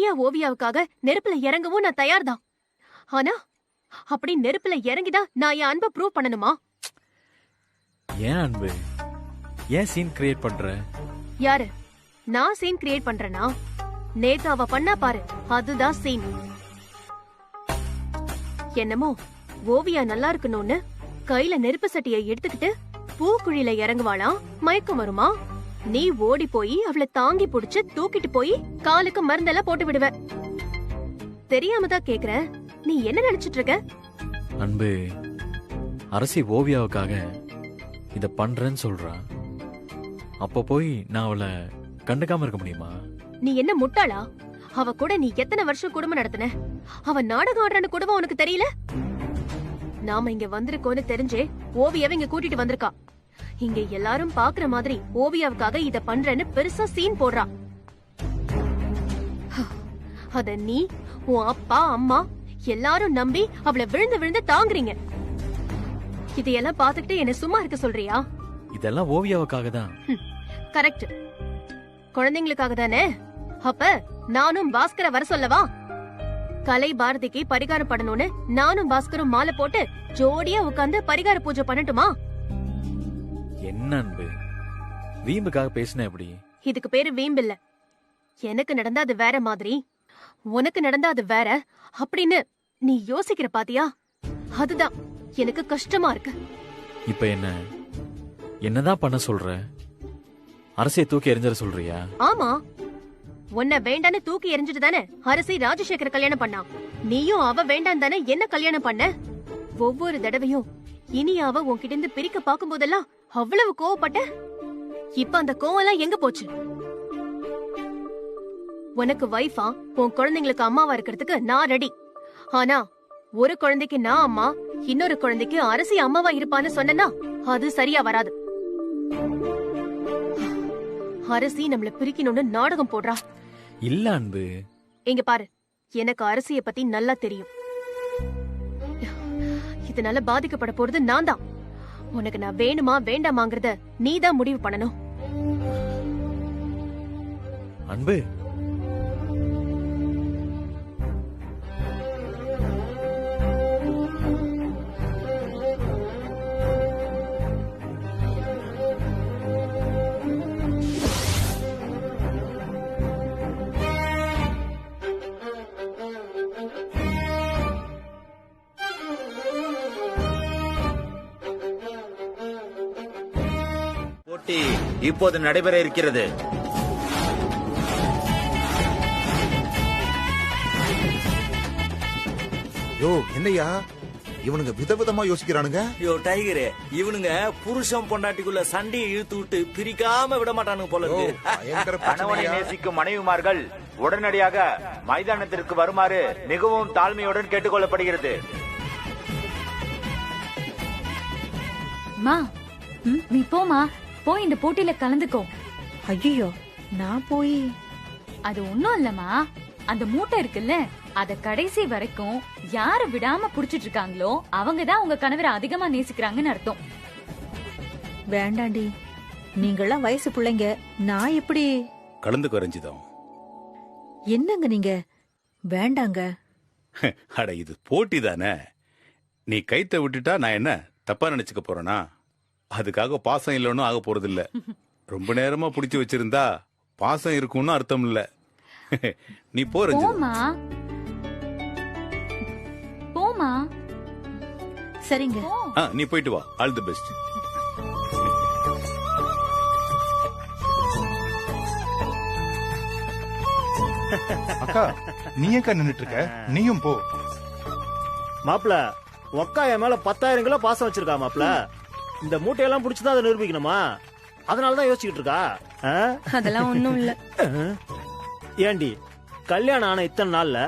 இனியா ஓவியாவுக்காக நெருப்புல இறங்கவும் நான் தயார்தான். ஆனா அப்படி நெருப்புல இறங்கிதான் நான் என் அன்பை ப்ரூவ் பண்ணணுமா? ஏன் அன்பு, ஏன் சீன் கிரியேட் பண்ற? யாரு? நான் சீன் கிரியேட் பண்றேனா? நேத்து அவ பண்ணா பாரு, அதுதான் சீன். என்னமோ ஓவியா நல்லா இருக்கணும்னு கையில நெருப்பு சட்டியை எடுத்துக்கிட்டு பூக்குழியில இறங்குவாளாம். மயக்கம் வருமா? நீ ஓடி போய் அவளை தாங்கி புடிச்சு தூக்கிட்டு போய் காலுக்கு மருந்தெல்லாம் போட்டு விடுவ. தெரியாமதான் கேக்குற, நீ என்ன நினைச்சிட்டு இருக்க? அன்பு, அரசி ஓவியாவுக்காக இத பண்றேன்னு சொல்றா. அப்ப போய் நான் அவளை கண்டுக்காம இருக்க முடியுமா? நீ என்ன முட்டாளா? அவ கூட நீ எத்தனை வருஷம் குடும்பம் நடத்தின? அவ நாடகம் ஆடுறான்னு கூடவா உனக்கு தெரியல? நாம இங்க வந்திருக்கோன்னு தெரிஞ்சே ஓவியாவை இங்க கூட்டிட்டு வந்திருக்கா. இங்க எல்லாரும் பாக்குற மாதிரி ஓவியாவுக்காக இத பண்றேன்னு பெருசா சீன் போடுறா. அத நீ, உன் அப்பா, அம்மா எல்லாரும் நம்பி அவளை விழுந்து விழுந்து தாங்குறீங்க. இதையெல்லாம் பாத்துக்கிட்டு என்ன சும்மா இருக்க சொல்றியா? இதெல்லாம் ஓவியாவுக்காக தான். கரெக்ட், குழந்தைங்களுக்காக தானே. அப்ப நானும் பாஸ்கர வர சொல்லவா? கலை பாரதிக்கு பரிகாரம் பண்ணணும்னு நானும் பாஸ்கரும் மாலை போட்டு ஜோடியா உட்கார்ந்து பரிகார பூஜை பண்ணட்டுமா? என்ன அன்பு, வீம்புக்காக பேசின எப்படி? இதுக்கு பேரு வீம்பில்ல. எனக்கு நடந்தா அது வேற மாதிரி, உனக்கு நடந்தா அது வேற அப்படின்னு நீ யோசிக்கிற பாத்தியா? அதுதான் எனக்கு கஷ்டமா இருக்கு. இப்ப என்னதான் பண்ண சொல்ற? அரசியை தூக்கி எறிஞ்சிட சொல்றியா? ஆமா, உன்னை வேண்டான்னு தூக்கி எறிஞ்சிட்டு தானே அரசி ராஜசேகர கல்யாணம் பண்ணா. நீயும் அவ வேண்டாம் தானே என்ன கல்யாணம் பண்ண. ஒவ்வொரு தடவையும் இனியாவ உன்கிட்ட இருந்து பிரிக்க பாக்கும் போதெல்லாம் அவ்வளவு கோவப்பட்ட. இப்ப அந்த கோவம் எங்க போச்சு? உனக்கு வைஃபா, உன் குழந்தைங்களுக்கு அம்மாவா இருக்கிறதுக்கு நான் ரெடி. ஆனா ஒரு குழந்தைக்கு நான் அம்மா, இன்னொரு குழந்தைக்கு அரசி அம்மாவா இருப்பான்னு சொன்னா அது சரியா வராது. அரசி நம்மள பிரிக்கணும்னு நாடகம் போடுறா. இல்ல அன்பு, இங்க பாரு, எனக்கு அரசிய பத்தி நல்லா தெரியும். இதனால பாதிக்கப்பட போறது நான் தான். உனக்கு நான் வேணுமா வேண்டாமாங்கறத நீதான் முடிவு பண்ணணும். அன்பு, இப்போது நடைபெற இருக்கிறது. யோ என்னையா இவனுங்க விதவிதமா யோசிக்கிறானுங்க. யோ டைகரே, இவனுங்க புருஷன் பொண்டாட்டிக்குள்ள சண்டையை இழுத்து விட்டு பிரிக்காம விட மாட்டானுங்க போல இருக்கு. கணவனை நேசிக்கும் மனைவிமார்கள் உடனடியாக மைதானத்திற்கு வருமாறு மிகவும் தாழ்மையுடன் கேட்டுக்கொள்ளப்படுகிறது. நீ போமா, போய் இந்த போட்டியில கலந்துக்கோ. ஐயோ, நான் போய்? அது ஒண்ணும் இல்லம்மா, அந்த மூட்டை இருக்குல்ல, அத கடைசி வரைக்கும் யாரு விடாம புடிச்சிட்டு இருக்காங்களோ அவங்கதான் உங்க கணவரை அதிகமா நேசிக்கிறாங்கன்னு அர்த்தம். வேண்டாண்டி, நீங்களாம் வயசு பிள்ளைங்க, நான் எப்படி கலந்துக்க ரஞ்சிதம்? என்னங்க நீங்க? வேண்டாங்க. அட, இது போட்டி தானே. நீ கைத்த விட்டுட்டா நான் என்ன தப்பா நினைச்சுக்க போறேனா? அதுக்காக பாசம் இல்லைன்னு ஆக போறது இல்ல. ரொம்ப நேரமா புடிச்சு வச்சிருந்தா பாசம் இருக்கும்னு அர்த்தம் இல்ல. நீ போ ரஞ்சிதம். போமா. சரிங்க, நீ போயிட்டு வா. All the best. அக்கா, நீ ஏக்கா நின்னுட்டு இருக்க? நீயும் போ. மாப்பிள, ஒக்கா என் மேல 10,000 கிலோ பாசம் வச்சிருக்கா மாப்பிள. இந்த மூட்டையெல்லாம் புடிச்சுதான் அதை நிரூபிக்கணுமா? அதனாலதான் யோசிச்சுட்டு இருக்கா. அதெல்லாம் ஒண்ணும் இல்ல. ஏண்டி, கல்யாணம் ஆன இத்தனை நாள்ல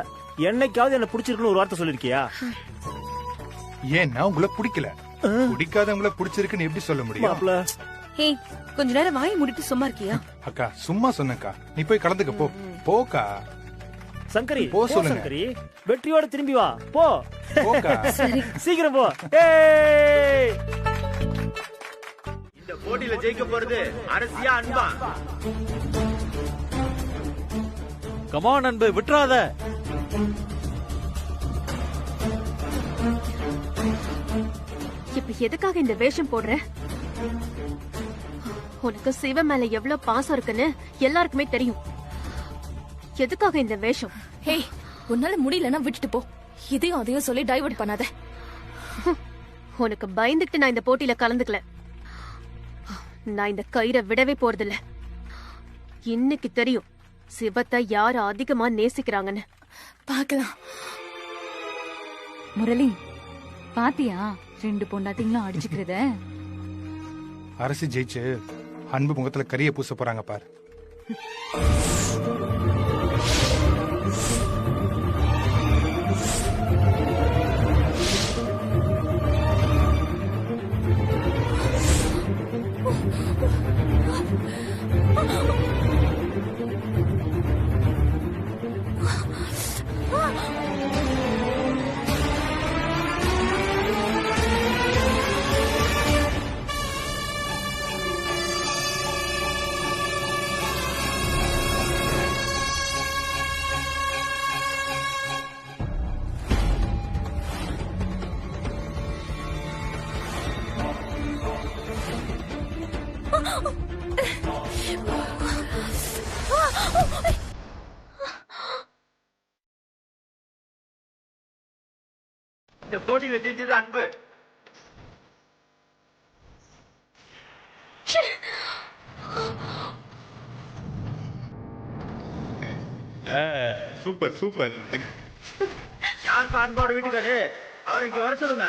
என்னைக்காவது என்ன பிடிச்சிருக்குன்னு ஒரு வார்த்தை சொல்லிருக்கியா? ஏன்னா உங்களை பிடிக்கல. பிடிக்காதவங்கள பிடிச்சிருக்குன்னு எப்படி சொல்ல முடியும்? மாப்பிள, ஏய், கொஞ்ச நேரம் வாய் மூடிட்டு சும்மா இருக்கியா? அக்கா, சும்மா சொன்னக்கா. நீ போய் கலந்துக்க போ. போக்கா. சங்கரி, போ சொல்லுங்க. சங்கரி, வெற்றியோட திரும்பி வா. போ. போக்கா. சீக்கிரம் போ. இந்த போட்டியில ஜெயிக்க போறது அரசியா அன்பா? கமான் அன்பு, விட்டுறாத. இப்ப எதுக்காக இந்த வேஷம் போடுற? உனக்கு சிவ மேல எவ்வளவு பாசம் இருக்குன்னு எல்லாருக்குமே தெரியும். எதுக்காக இந்த வேஷம்? ஹே, உன்னால முடியலன்னா விட்டுட்டு போ. இதையும் அதையும் சொல்லி டைவர்ட் பண்ணாத. உனக்கு பயந்துட்டு நான் இந்த போட்டியில கலந்துக்கல. நான் இந்த கயிறை விடவே போறதில்ல. இன்னைக்கு தெரியும் சிவத்தை யாரு அதிகமா நேசிக்கிறாங்கன்னு. பாக்கலாம். முரளி, பாத்தியா 2 பொண்டாட்டிங்களும் அடிச்சுக்கிறத? அரசு ஜெயிச்சு அன்பு முகத்துல கரிய பூச போறாங்க பாரு. இந்த போட்டியில ஜெயிச்சது அன்பு. Super super. யார் அன்போட வீட்டுக்காரு? அவருக்கு வர சொல்லுங்க.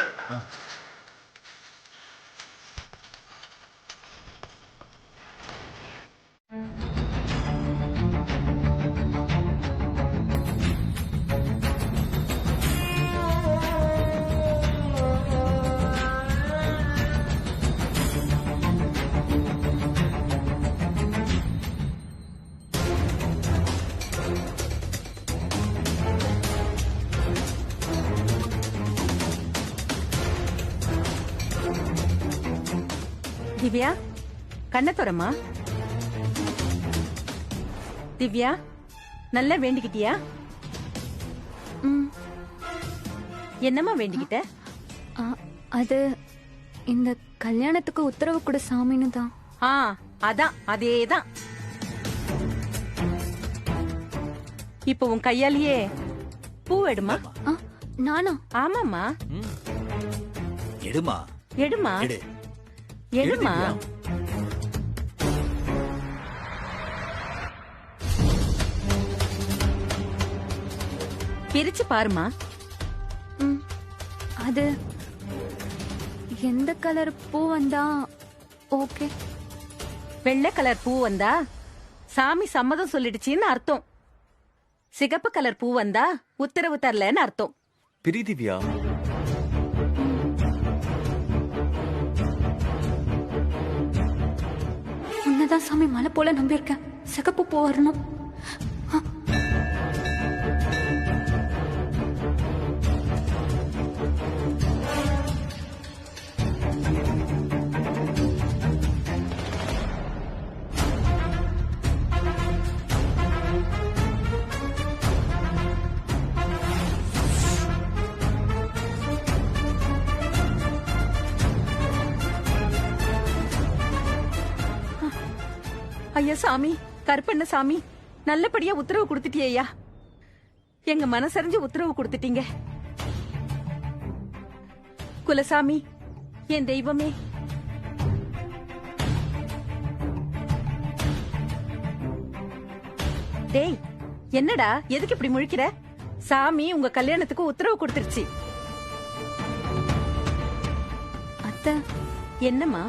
திவ்யா, கண்ணத்துறமா. திவ்யா, நல்லா வேண்டிக்கிட்டியா? என்னம்மா வேண்டிக்கிட்ட? அது இந்த கல்யாணத்துக்கு உத்தரவு கூட சாமின்னு தான். அதான், அதேதான். இப்ப உன் கையாலேயே பூ எடுமா. நானா? ஆமாமா, எடுமா எடுமா எடுமா. பிரிச்சு பாருமா. அது எந்த கலர் பூ வந்தா ஓகே? வெள்ளை கலர் பூ வந்தா சாமி சம்மதம் சொல்லிடுச்சின்னு அர்த்தம். சிகப்பு கலர் பூ வந்தா உத்தரவு தரலன்னு அர்த்தம். பிரி திவ்யா. உன்னதான் சாமி மலை போல நம்பியிருக்கேன். சிகப்பு பூ வரணும். ஐயா சாமி, கருப்பண்ண சாமி, நல்லபடியா உத்தரவு கொடுத்துட்டியா? எங்க மனசறிஞ்சு உத்தரவு கொடுத்துட்டீங்க. குலசாமி, என் தெய்வமே, டேய் என்னடா எதுக்கு இப்படி முழிக்கிற? சாமி உங்க கல்யாணத்துக்கு உத்தரவு கொடுத்துருச்சு. அத்தை, என்னம்மா?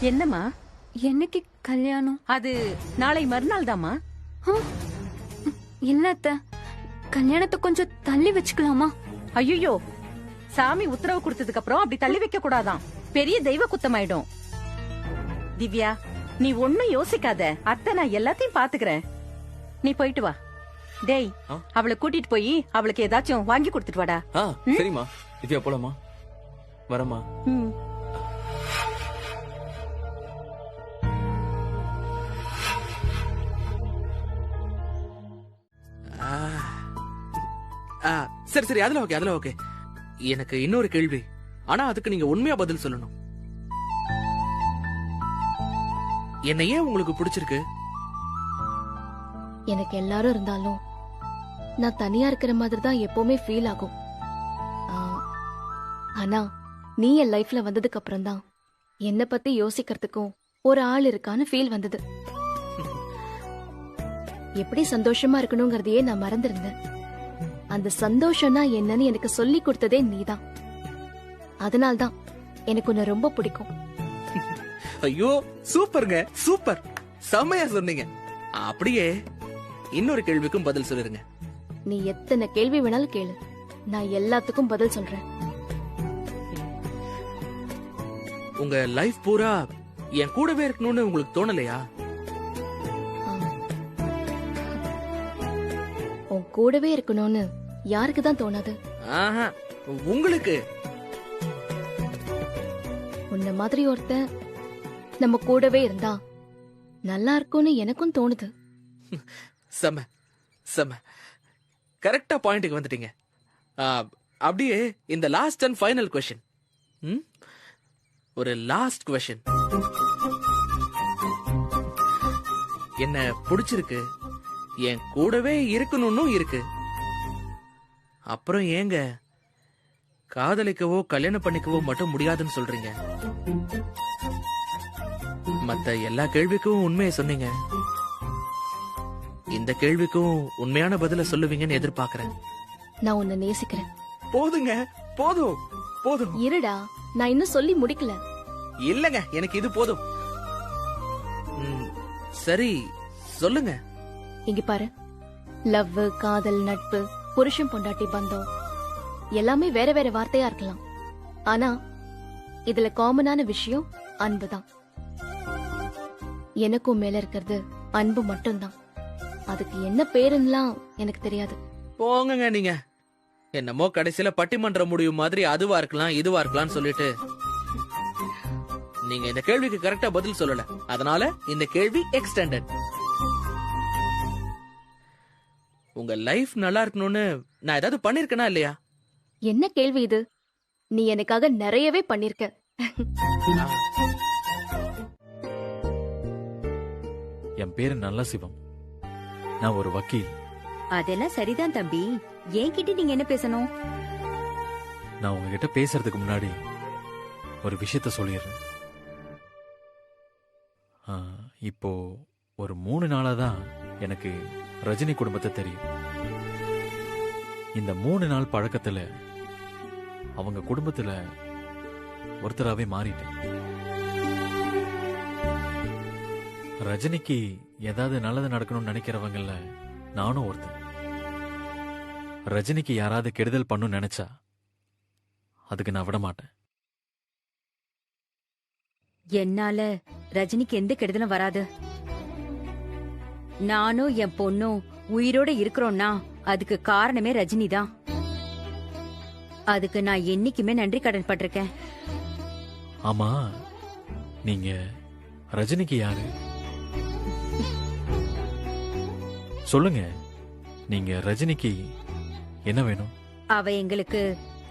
என்னம்மா? என்னைக்கு கல்யாணம்? அது நாளை மறுநாள் தாமா. இல்ல அத்தை, கல்யாணத்தை கொஞ்சம் தள்ளி வச்சுக்கலாமா? ஐயோ, சாமி உத்தரவு கொடுத்ததுக்கு அப்புறம் அப்படி தள்ளி வைக்க கூடாதாம். பெரிய தெய்வ குத்தமாயிடும். திவ்யா, நீ ஒண்ணும் யோசிக்காத. அத்தை நான் எல்லாத்தையும் பாத்துக்கிறேன். நீ போயிட்டு வா. டேய், அவளை கூட்டிட்டு போய் அவளுக்கு ஏதாச்சும் வாங்கி கொடுத்துட்டு வாடா. சரிம்மா. திவ்யா போலாமா? வரமா? சரி சரி, அதுல ஓகே. எனக்கு இன்னொரு கேள்வி, ஆனா அதுக்கு நீங்க உண்மையா பதில் சொல்லணும். என்ன ஏன் உங்களுக்கு பிடிச்சிருக்கு? எனக்கு எல்லாரும் இருந்தாலும் நான் தனியா இருக்கிற மாதிரி தான் எப்பவுமே ஃபீல் ஆகும். ஆனா நீ என் லைஃப்ல வந்ததுக்கு அப்புறம் தான் என்ன பத்தி யோசிக்கிறதுக்கும் ஒரு ஆள் இருக்கான்னு ஃபீல் வந்தது. எப்படி சந்தோஷமா இருக்கணுங்கிறதையே நான் மறந்திருந்தேன். அந்த சந்தோஷம்னா என்னன்னு எனக்கு சொல்லி கொடுத்ததே நீதான். அதனால்தான் எனக்கு உன்னை ரொம்ப பிடிக்கும். ஐயோ சூப்பருங்க, சூப்பர், செமையா சொன்னீங்க. அப்படியே இன்னொரு கேள்விக்கும் பதில் சொல்லிருங்க. நீ எத்தனை கேள்வி வேணாலும் கேளு, நான் எல்லாத்துக்கும் பதில் சொல்றேன். உங்க லைஃப் பூரா என் கூடவே இருக்கணும்னு உங்களுக்கு தோணலையா? உன் கூடவே இருக்கணும்னு யாருக்கு தான் தோணாது? உங்களுக்கு. உன்ன மாதிரி ஒருத்தன் நம்ம கூடவே இருந்தா நல்லா இருக்கும்னு எனக்கும் தோணுது. செம செம, கரெக்டா பாயிண்ட்டுக்கு வந்துட்டீங்க. அப்படியே இந்த லாஸ்ட் அண்ட் ஃபைனல் கொஸ்டின், ஒரு லாஸ்ட் கொஸ்டின். என்ன பிடிச்சிருக்கு, என் கூடவே இருக்கணும்னு இருக்கு. அப்புறம் ஏங்க காதலிக்கவோ கல்யாணம் பண்ணிக்கவோ மட்டும் முடியாதுன்னு சொல்றீங்க? மத்த எல்லா கேள்விக்கும் உண்மையை சொன்னீங்க. இந்த கேள்விக்கும் உண்மையான பதில சொல்லுவீங்கன்னு எதிர்பார்க்கிறேன். நான் உன்னை நேசிக்கிறேன். போதுங்க, போதும் போதும். இருடா, நான் இன்னும் சொல்லி முடிக்கல. இல்லங்க, எனக்கு இது போதும். சரி சொல்லுங்க. இங்க பாரு, லவ், காதல், நட்பு, புருஷன் பொண்டாட்டி பந்தம் எல்லாமே வேற வேற வார்த்தையா இருக்கலாம். ஆனா இதுல காமனான விஷயம் அன்புதான். எனக்கும் மேல இருக்கிறது அன்பு மட்டும்தான். அதுக்கு என்ன பேருன்னுலாம் எனக்கு தெரியாது. போங்க நீங்க, என்னமோ கடைசியில பட்டிமன்ற முடிவு மாதிரி அதுவா இருக்கலாம் இதுவா இருக்கலாம்னு சொல்லிட்டு நீங்க இந்த கேள்விக்கு கரெக்டா பதில் சொல்லல. அதனால இந்த கேள்வி எக்ஸ்டெண்டட். உங்க லைஃப் நல்லா இருக்கணும்னு நான் ஏதாவது பண்ணிருக்கேனா இல்லையா? என்ன கேள்வி இது? நீ எனக்காக நிறையவே பண்ணிருக்க. என் பேரு நல்ல சிவம். நான் ஒரு வக்கீல். அதெல்லாம் சரிதான் தம்பி. என்கிட்ட நீங்க என்ன பேசணும்? நான் உங்ககிட்ட பேசுறதுக்கு முன்னாடி ஒரு விஷயத்த சொல்லிடுறேன். இப்போ ஒரு 3 நாளா தான் எனக்கு ரஜினி குடும்பத்தை தெரியும். இந்த 3 நாள் பழக்கத்துல அவங்க குடும்பத்துல ஒருத்தராவே மாறிட்டேன். ரஜினிக்கு ஏதாவது நல்லது நடக்கணும்னு நினைக்கிறவங்கல்ல நானும் ஒருத்தன். ரஜினிக்கு யாராவது கெடுதல் பண்ணணும்னு நினைச்சா அதுக்கு நான் விட மாட்டேன். என்னால ரஜினிக்கு எந்த கெடுதலும் வராது. நானும் என் பொண்ணும் உயிரோட இருக்கிறோம்னா அதுக்கு காரணமே ரஜினி தான். அதுக்கு நான் என்னைக்குமே நன்றி கடன் பட்டிருக்கேன். ஆமா, நீங்க ரஜினிக்கு யாரு? சொல்லுங்க, நீங்க ரஜினிக்கு என்ன வேணும்? அவ எங்களுக்கு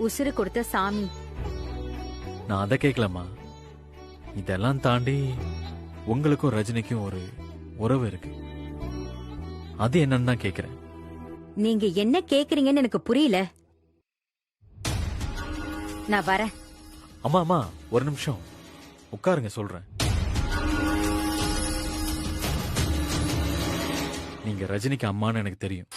உசுறு கொடுத்த சாமி. நான் அதை கேட்கலாமா? இதெல்லாம் தாண்டி உங்களுக்கும் ரஜினிக்கும் ஒரு உறவு இருக்கு. அது என்னன்னு தான் கேக்குறேன். நீங்க என்ன கேக்குறீங்கன்னு எனக்கு புரியல. நான் வரேன். அம்மா அம்மா, ஒரு நிமிஷம் உட்காருங்க, சொல்றேன். நீங்க ரஜினிக்கு அம்மான்னு எனக்கு தெரியும்.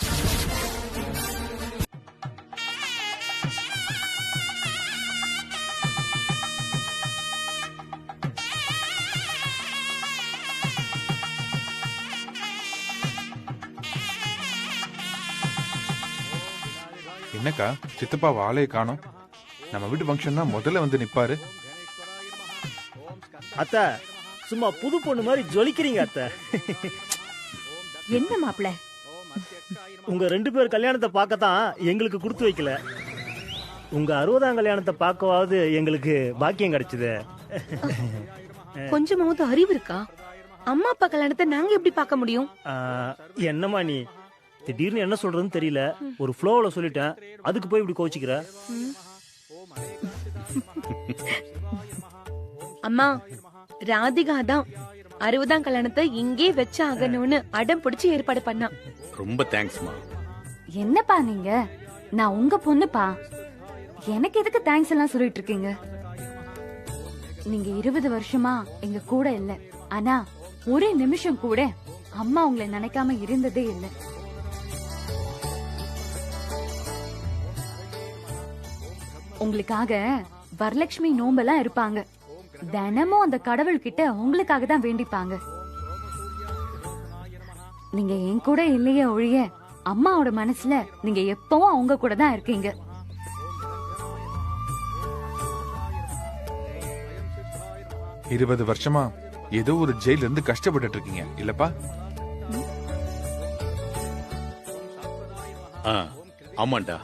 என்னக்கா சித்தப்பா ஆளையே காணோம்? நம்ம வீட்டு ஃபங்க்ஷன் தான் முதல்ல வந்து நிப்பாரு. அத்த சும்மா புது பொண்ணு மாதிரி ஜொலிக்கிறீங்க அத்த. என்ன மாப்பிள, உங்க 2 பேர் கல்யாணத்தை பார்க்கத்தான் எங்களுக்கு கொடுத்து வைக்கல. உங்க 60ஆம் கல்யாணத்தை பார்க்கவாவது எங்களுக்கு பாக்கியம் கிடைச்சது. கொஞ்சமாவது அறிவு இருக்கா? அம்மா அப்பா கல்யாணத்தை நாங்க எப்படி பார்க்க முடியும்? என்னம்மா நீ திடீர்னு என்ன சொல்றதுன்னு தெரியல, ஒரு ஃப்ளோவில் சொல்லிட்டேன், அதுக்கு போய் இப்படி கோச்சிக்கிற. அம்மா, ராதிகா தான் 60ஆம் கல்யாணத்தை இங்கே வச்சு ஆகணும்னு அடம் பிடிச்சு ஏற்பாடு பண்ணா. ரொம்ப தேங்க்ஸ்மா. என்னப்பா நீங்க, நான் உங்க பொண்ணுப்பா, எனக்கு எதுக்கு தேங்க்ஸ் எல்லாம் சொல்லிட்டு இருக்கீங்க? நீங்க 20 வருஷமா எங்க கூட இல்ல, ஆனா ஒரு நிமிஷம் கூட அம்மா உங்களை நினைக்காம இருந்ததே இல்ல. உங்களுக்காக வரலட்சுமி நோம்பெல்லாம் இருப்பாங்க. தினமும் அந்த கடவுள் கிட்ட உங்களுக்காக தான் வேண்டிப்பாங்க. நீங்க என் கூட இல்லையே ஒழிய அம்மாவோட மனசுல நீங்க எப்பவும் அவங்க கூட தான் இருக்கீங்க. இருபது வருஷமா ஏதோ ஒரு ஜெயில இருந்து கஷ்டப்பட்டு இருக்கீங்க இல்லப்பா? ஆமாண்டா,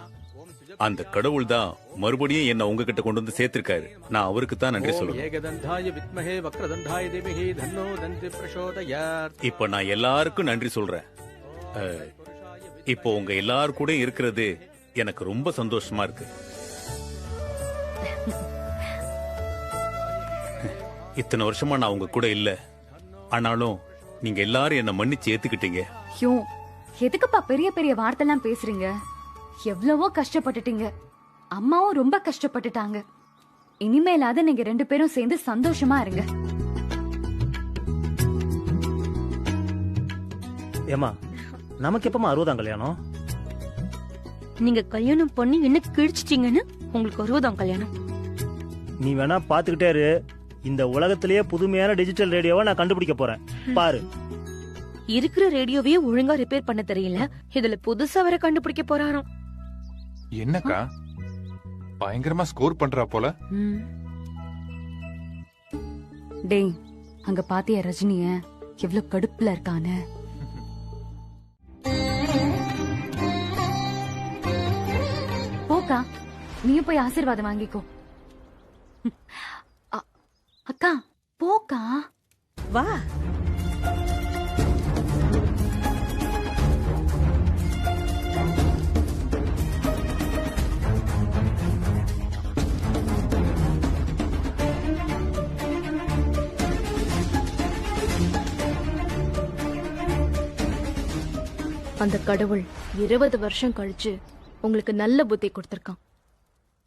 அந்த கடவுள் தான் மறுபடியும் என்ன உங்ககிட்ட கொண்டு வந்து சேர்த்திருக்காரு. நான் அவருக்கு தான் நன்றி சொல்றேன். இப்ப நான் எல்லாருக்கும் நன்றி சொல்றேன். இப்போ உங்க எல்லாரும் கூட இருக்கிறது எனக்கு ரொம்ப சந்தோஷமா இருக்கு. இத்தனை வருஷமா நான் உங்க கூட இல்ல, ஆனாலும் நீங்க எல்லாரும் என்ன மன்னிச்சு ஏத்துக்கிட்டீங்க. ஐயோ, எதுக்குப்பா பெரிய பெரிய வார்த்தைலாம் பேசுறீங்க? எவ்வளவோ கஷ்டப்பட்டுட்டீங்க, அம்மாவும் ரொம்ப கஷ்டப்பட்டுட்டாங்க. இனிமேலாவது நீங்க 2 பேரும் சேர்ந்து சந்தோஷமா இருங்க. ஏமா, நமக்கு எப்பமா 60ஆம் கல்யாணம்? நீங்க கல்யாணம் பண்ணி என்ன கிழிச்சிட்டீங்கன்னு உங்களுக்கு 60ஆம் கல்யாணம். நீ வேணா பாத்துக்கிட்டே இரு, இந்த உலகத்திலேயே புதுமையான டிஜிட்டல் ரேடியோவை நான் கண்டுபிடிக்க போறேன் பாரு. இருக்கிற ரேடியோவையே ஒழுங்கா ரிப்பேர் பண்ண தெரியல, இதுல புதுசா வர கண்டுபிடிக்க போறாராம். என்னக்கா பயங்கரமா ஸ்கோர் பண்றா போல. டேய், அங்க பாத்தியா ரஜினிய எவ்வளவு கடுப்புல இருக்கானு? போக்கா, நீயும் போய் ஆசீர்வாதம் வாங்கிக்கோ. அக்கா போக்கா, வா. அந்த கடவுள் 20 வருஷம் கழிச்சு உங்களுக்கு நல்ல புத்தி கொடுத்திருக்கான்.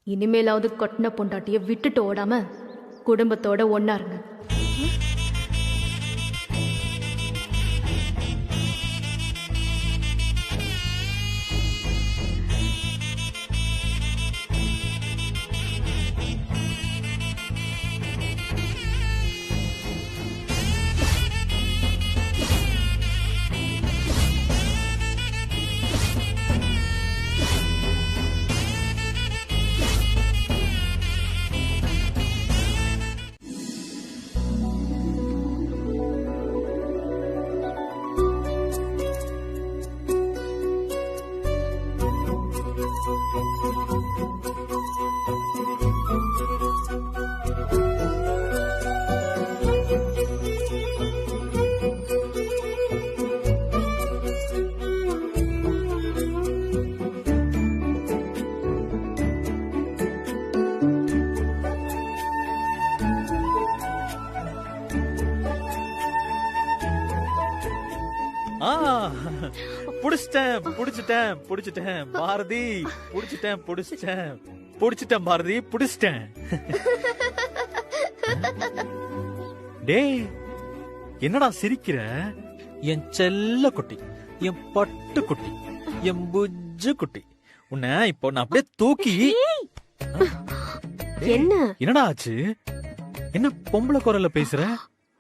இனிமேலாவது கட்டின பொண்டாட்டிய விட்டுட்டு ஓடாம குடும்பத்தோட ஒன்னா இருங்க. புடிச்சிட்டேன் பாரதி, புடிச்சிட்டேன் பாரதி, புடிச்சிட்டேன். டேய், என்னடா சிரிக்கிற? என் செல்ல குட்டி, என் பட்டு குட்டி, என் புஜ்ஜு குட்டி, உன்னை இப்போ நான் அப்படியே தூக்கி. என்னடா ஆச்சு? என்ன பொம்பளை குரல்ல பேசுற?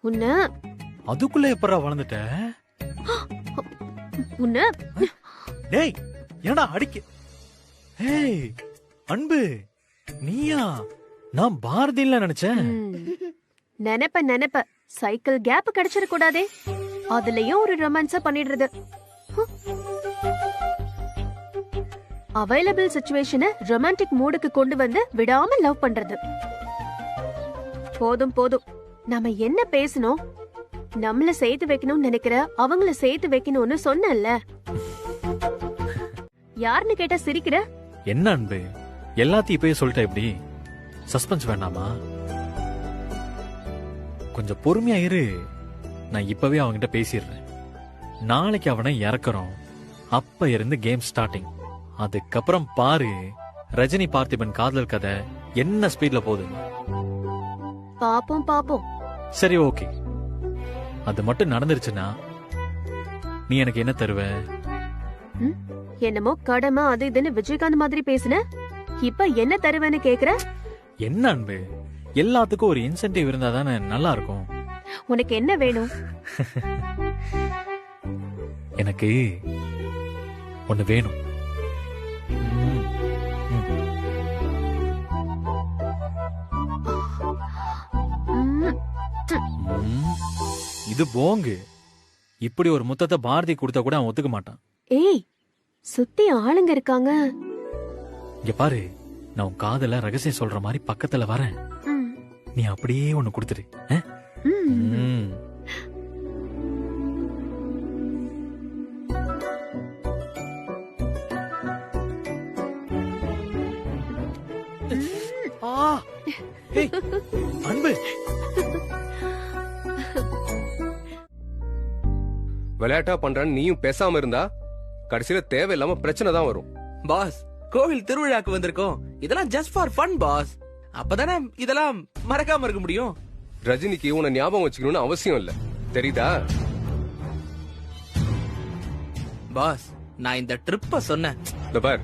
உன்ன அதுக்குள்ள எப்பறா வளர்ந்துட்ட? உன்ன டேய், என்னடா அடிக்க? ஏய் அன்பு, நீயா? நான் பாரதியில நினைச்சேன். நினைப்ப சைக்கிள் கேப் கிடைச்சிட கூடாதே, அதுலயும் ஒரு ரொமான்ஸா பண்ணிடுறது. அவைலபிள் சிச்சுவேஷனை ரொமான்டிக் மூடுக்கு கொண்டு வந்து விடாம லவ் பண்றது. போதும் நாம என்ன பேசணும்? நம்மள சேர்த்து வைக்கணும்னு நினைக்கிற அவங்கள சேர்த்து வைக்கணும்னு சொன்னல. யாருன்னு கேட்டா சிரிக்கிற? என்ன அன்பு, எல்லாத்தையும் இப்பயே சொல்லிட்ட எப்படி? சஸ்பென்ஸ் வேண்டாமா? கொஞ்சம் பொறுமையா இரு. நான் இப்பவே அவன்கிட்ட பேசிடுறேன். நாளைக்கு அவனை இறக்குறோம். அப்ப இருந்து கேம் ஸ்டார்டிங். அதுக்கப்புறம் பாரு ரஜினி பார்த்திபன் காதல் கதை என்ன ஸ்பீட்ல போகுது. பாப்போம் பாப்போம். சரி ஓகே, அது மட்டும் நடந்துருச்சுன்னா நீ எனக்கு என்ன தருவ? என்னமோ கடமை அது இதுன்னு விஜயகாந்த் மாதிரி பேசுன. இப்ப என்ன தருவேன்னு கேக்குற? என்ன அன்பு, எல்லாத்துக்கும் ஒரு இன்சென்டிவ் இருந்தா தானே நல்லா இருக்கும். உனக்கு என்ன வேணும்? எனக்கு ஒண்ணு வேணும். இது போங்கு. இப்படி ஒரு முத்தத்தை பாரதி கொடுத்தா கூட அவன் ஒத்துக்க மாட்டான். ஏய், சுத்தி ஆளுங்க இருக்காங்க. இங்க பாரு, நான் உன் காதல ரகசியம் சொல்ற மாதிரி பக்கத்துல வரேன். நீ அப்படியே ஒண்ணு கொடுத்துரு. அன்பு, விளையாட்டா பண்றான்னு நீயும் பேசாம இருந்தா கடைசியில தேவையில்லாம பிரச்சனை தான் வரும். பாஸ், கோவில் திருவிழாக்கு வந்திருக்கோம். இதெல்லாம் ஜஸ்ட் ஃபார் ஃபன் பாஸ். அப்பதானே இதெல்லாம் மறக்காம இருக்க முடியும். ரஜினிக்கு உன்னை ஞாபகம் வச்சுக்கணும்னு அவசியம் இல்ல, தெரியுதா? பாஸ், நான் இந்த ட்ரிப்ப சொன்னேன். பார்,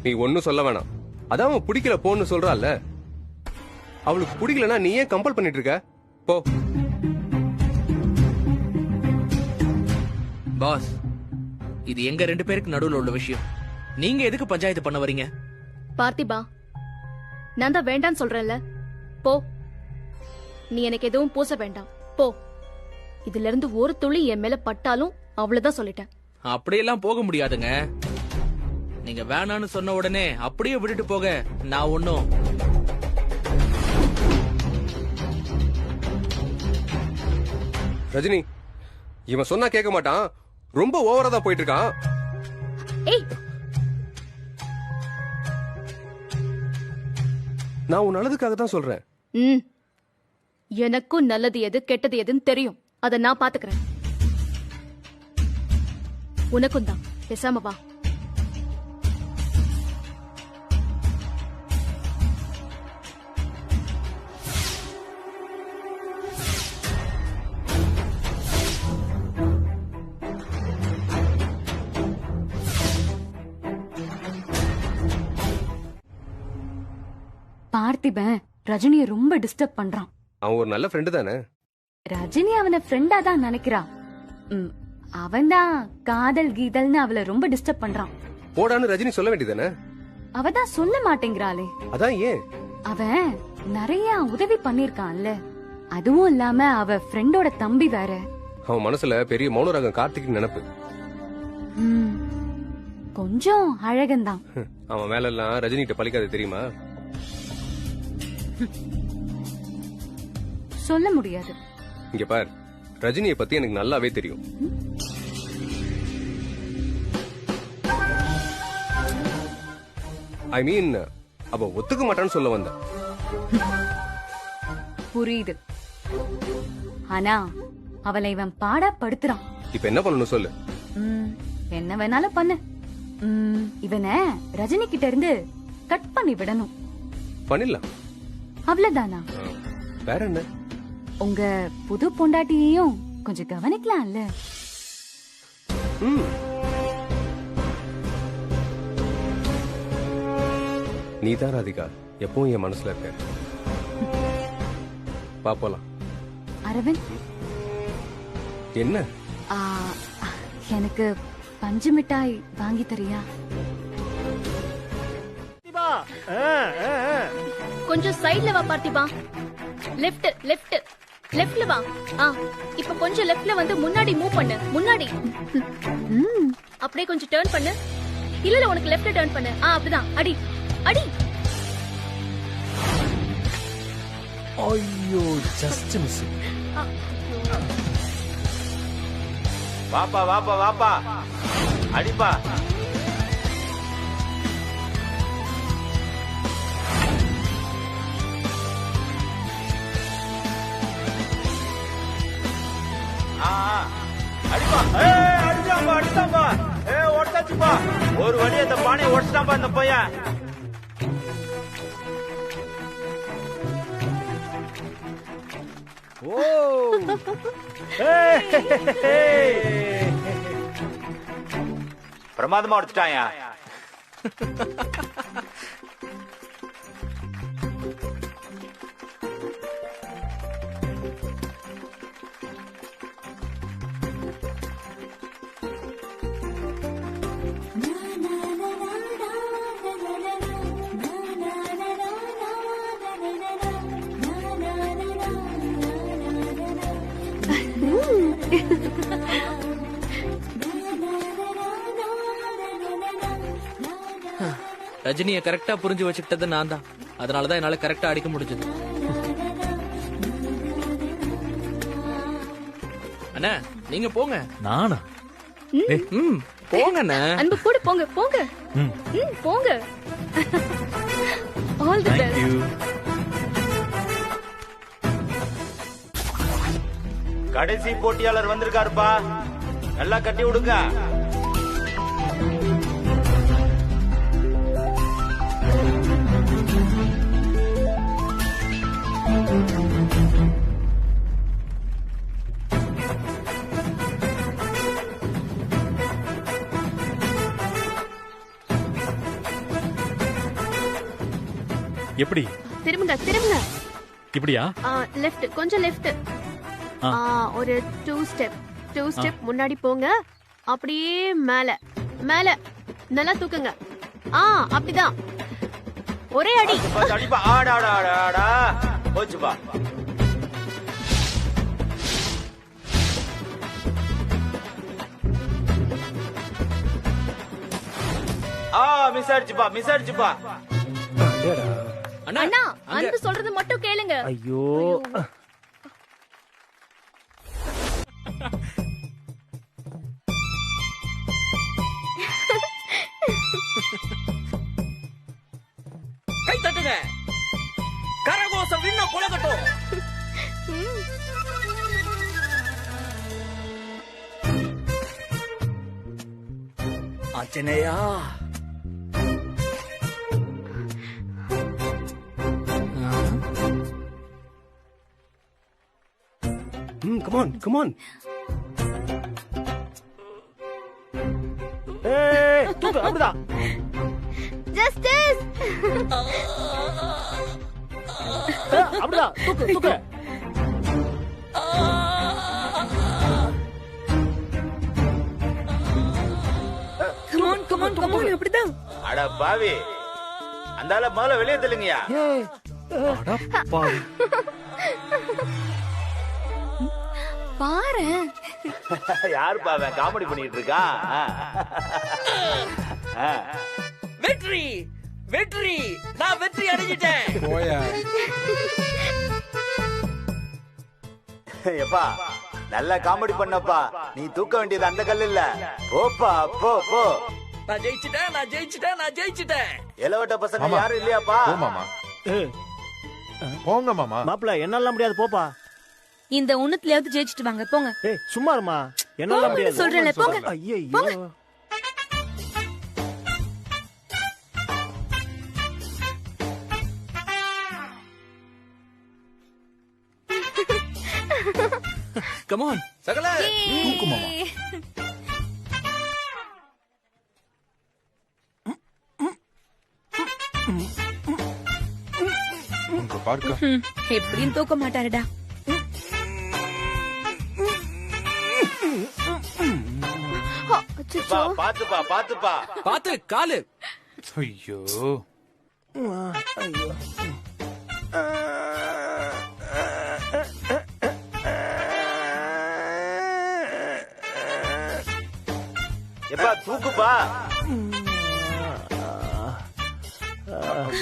நீ ஒன்னும் சொல்ல வேணாம். அதான் அவன் பிடிக்கல போன்னு சொல்றான்ல. அவளுக்கு பிடிக்கலன்னா நீ ஏன் கம்பல் பண்ணிட்டு இருக்க? போ. பாஸ், இது எங்க 2 பேருக்கு நடுவுல உள்ள விஷயம். நீங்க எதுக்கு பஞ்சாயத்து பண்ண வரீங்க? பார்த்திபா, நான் தான் வேண்டான்னு சொல்றேன்ல. போ. நீ எனக்கு எதுவும் பூச வேண்டாம். போ. இதுல இருந்து ஒரு துளி என் மேல பட்டாலும் அவ்வளவுதான் சொல்லிட்டேன். அப்படியெல்லாம் போக முடியாதுங்க. நீங்க வேணான்னு சொன்ன உடனே அப்படியே விட்டுட்டு போக நான் ஒன்னும். ரஜினி, இவன் சொன்னா கேட்க மாட்டான். ரொம்ப ஓவரா தான் போயிட்டு இருக்கான். ஏய், நான் உன் நல்லதுக்காக தான் சொல்றேன். எனக்கும் நல்லது எது கெட்டது எதுன்னு தெரியும். அத நான் பாத்துக்கிறேன். உனக்கும் தான். பேசாம வா. பார்த்திபன் ரஜினிய ரொம்ப டிஸ்டர்ப் பண்றான். அவன் ஒரு நல்ல ஃப்ரெண்டு தானே. ரஜினி அவனை ஃப்ரெண்டா தான் நினைக்கிறான். அவன் தான் காதல் கீதல்னு அவளை ரொம்ப டிஸ்டர்ப் பண்றான். போடான்னு ரஜினி சொல்ல வேண்டியதானே. அவதான் சொல்ல மாட்டேங்கிறாளே. அதான் ஏன்? அவன் நிறைய உதவி பண்ணிருக்கான்ல. அதுவும் இல்லாம அவ ஃப்ரெண்டோட தம்பி வேற. அவன் மனசுல பெரிய மௌனராகம் கார்த்திக் நினைப்பு. கொஞ்சம் அழகந்தான். அவன் மேல எல்லாம் ரஜினி கிட்ட பழிக்காது, தெரியுமா? சொல்ல முடியாது. இங்க பார், ரஜினியை பத்தி எனக்கு நல்லாவே தெரியும். ஐ மீன், அவ ஒத்துக்க மாட்டான்னு சொல்ல வந்த. புரியுது. ஆனா அவளை இவன் பாடா படுத்துறான். இப்ப என்ன பண்ணணும் சொல்லு. என்ன வேணாலும் பண்ணு. இவனை ரஜினி கிட்ட இருந்து கட் பண்ணி விடணும். பண்ணிடலாம். அவ்வளவுதானா? வேற என்ன? உங்க புது பொண்டாட்டியையும் கொஞ்சம் கவனிக்கலாம்ல. நீ தான் ராதிகா எப்பவும் என் மனசுல இருக்க. பாப்போலாம். அரவிந்த், என்ன? எனக்கு பஞ்சு மிட்டாய் வாங்கி தரியா? கொஞ்சம் சைடுல வா பார்த்திபா. லெஃப்ட் லெஃப்ட் லெஃப்ட்ல வா. இப்ப கொஞ்சம் லெஃப்ட்ல வந்து முன்னாடி மூவ் பண்ணு. முன்னாடி அப்படியே கொஞ்சம் டர்ன் பண்ணு. இல்ல உனக்கு லெஃப்ட் டர்ன் பண்ணு. அப்படிதான். அடி அடி. ஐயோ, ஜஸ்ட் மிஸ். வாப்பா வாப்பா வாப்பா, அடிப்பா. அடிச்சாம்பா உடச்சாச்சுப்பா. ஒரு வழி அந்த பானையை உடச்சிட்டாம்பா இந்த பையன். ஓ பிரமாதமா உடச்சிட்டாயா. ரஜினியை கரெக்டா புரிஞ்சு வச்சுக்கிட்டது நான் தான். அதனாலதான் என்னால கரெக்டா அடிக்க முடிஞ்சது. அண்ணா நீங்க போங்க. நானா? போங்க அண்ணா. அன்பு கூட போங்க போங்க. போங்க. All the best. கடைசி போட்டியாளர் வந்திருக்காருப்பா. நல்லா கட்டி விடுங்க. எப்படி? திரும்புங்க திரும்புங்க. இப்படியா? லெஃப்ட், கொஞ்சம் லெஃப்ட். ஒரு 2 ஸ்டெப் முன்னாடி போங்க. அப்படியே மேல மேல நல்லா தூக்குங்க. அப்படிதான். ஒரே அடி. அடிப்பா. ஆடாடாடாடா போச்சுப்பா. மிஸ் ஆயிடுச்சுப்பா. அண்ணா அன்பு சொல்றது மட்டும் கேளுங்க. ஐயோ கை தட்டுங்க. கரகோசம் இன்னும் புலகட்டும். ஆஞ்சநேயா. come on. தூக்கு அப்படிதான். ஜஸ்டிஸ். அப்படிதான் தூக்கு. come on அப்படிதான். அட பாவி, அந்தால முதல்ல வெளியே தள்ளுங்கயா. பாரு யாரு பாவன் காமெடி பண்ணிட்டு இருக்கா. வெற்றி நான் வெற்றி அடைஞ்சிட்டேன். எப்பா நல்லா காமெடி பண்ணப்பா. நீ தூக்க வேண்டியது அந்த கல் இல்ல. போப்பா போ. நான் ஜெயிச்சிட்டேன். இளவட்ட பசங்க யாரும் இல்லையாப்பா? போங்க மாமா. மாப்பிள்ள என்னால முடியாது போப்பா. இந்த உன்னத்துலயாவது ஜெயிச்சிட்டு வாங்க போங்க. சும்மா இருமா. என்னால முடியாது சொல்றேன்ல போங்க. ஐயோ Come on. சகல தூக்கு மாமா. உங்க பார்க்க எப்படியும் தூக்க மாட்டாருடா. பாத்துப்பா. பாத்து காலு. ஐயோ எப்பா தூக்குப்பா.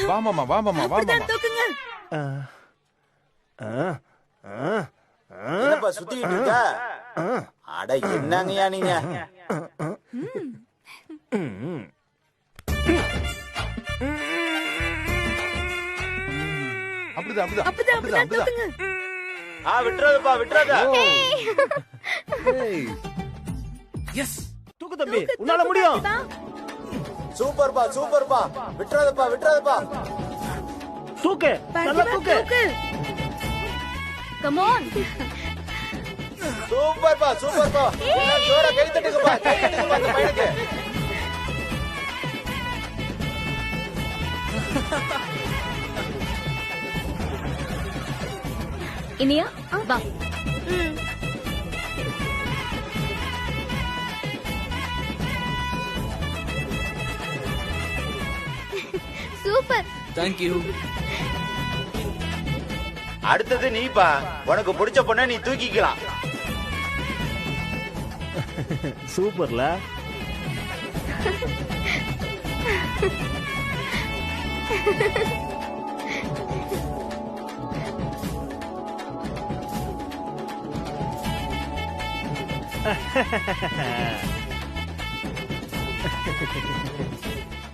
வா மாமா. தூக்குங்க. என்னப்பா சுத்திட்டு இருக்க? அட என்னங்கயா நீங்க? அப்படிதான் தூக்குங்க. விட்டுறாதப்பா. எஸ் தூக்கு தம்பி, உன்னால முடியும். சூப்பர்பா சூப்பர்பா, விட்டுறாதப்பா விட்டுறாதப்பா. தூக்கு, நல்லா தூக்கு. Come on. சூப்பர்பா சூப்பர்பா, ஜோரா கை தட்டுங்கப்பா, கை தட்டுங்கப்பா அந்த பையனுக்கு. இனியா வா. சூப்பர். Thank you. அடுத்தது நீப்பா, உனக்கு பிடிச்ச பொண்ணை நீ தூக்கிக்கலாம். சூப்பர்ல.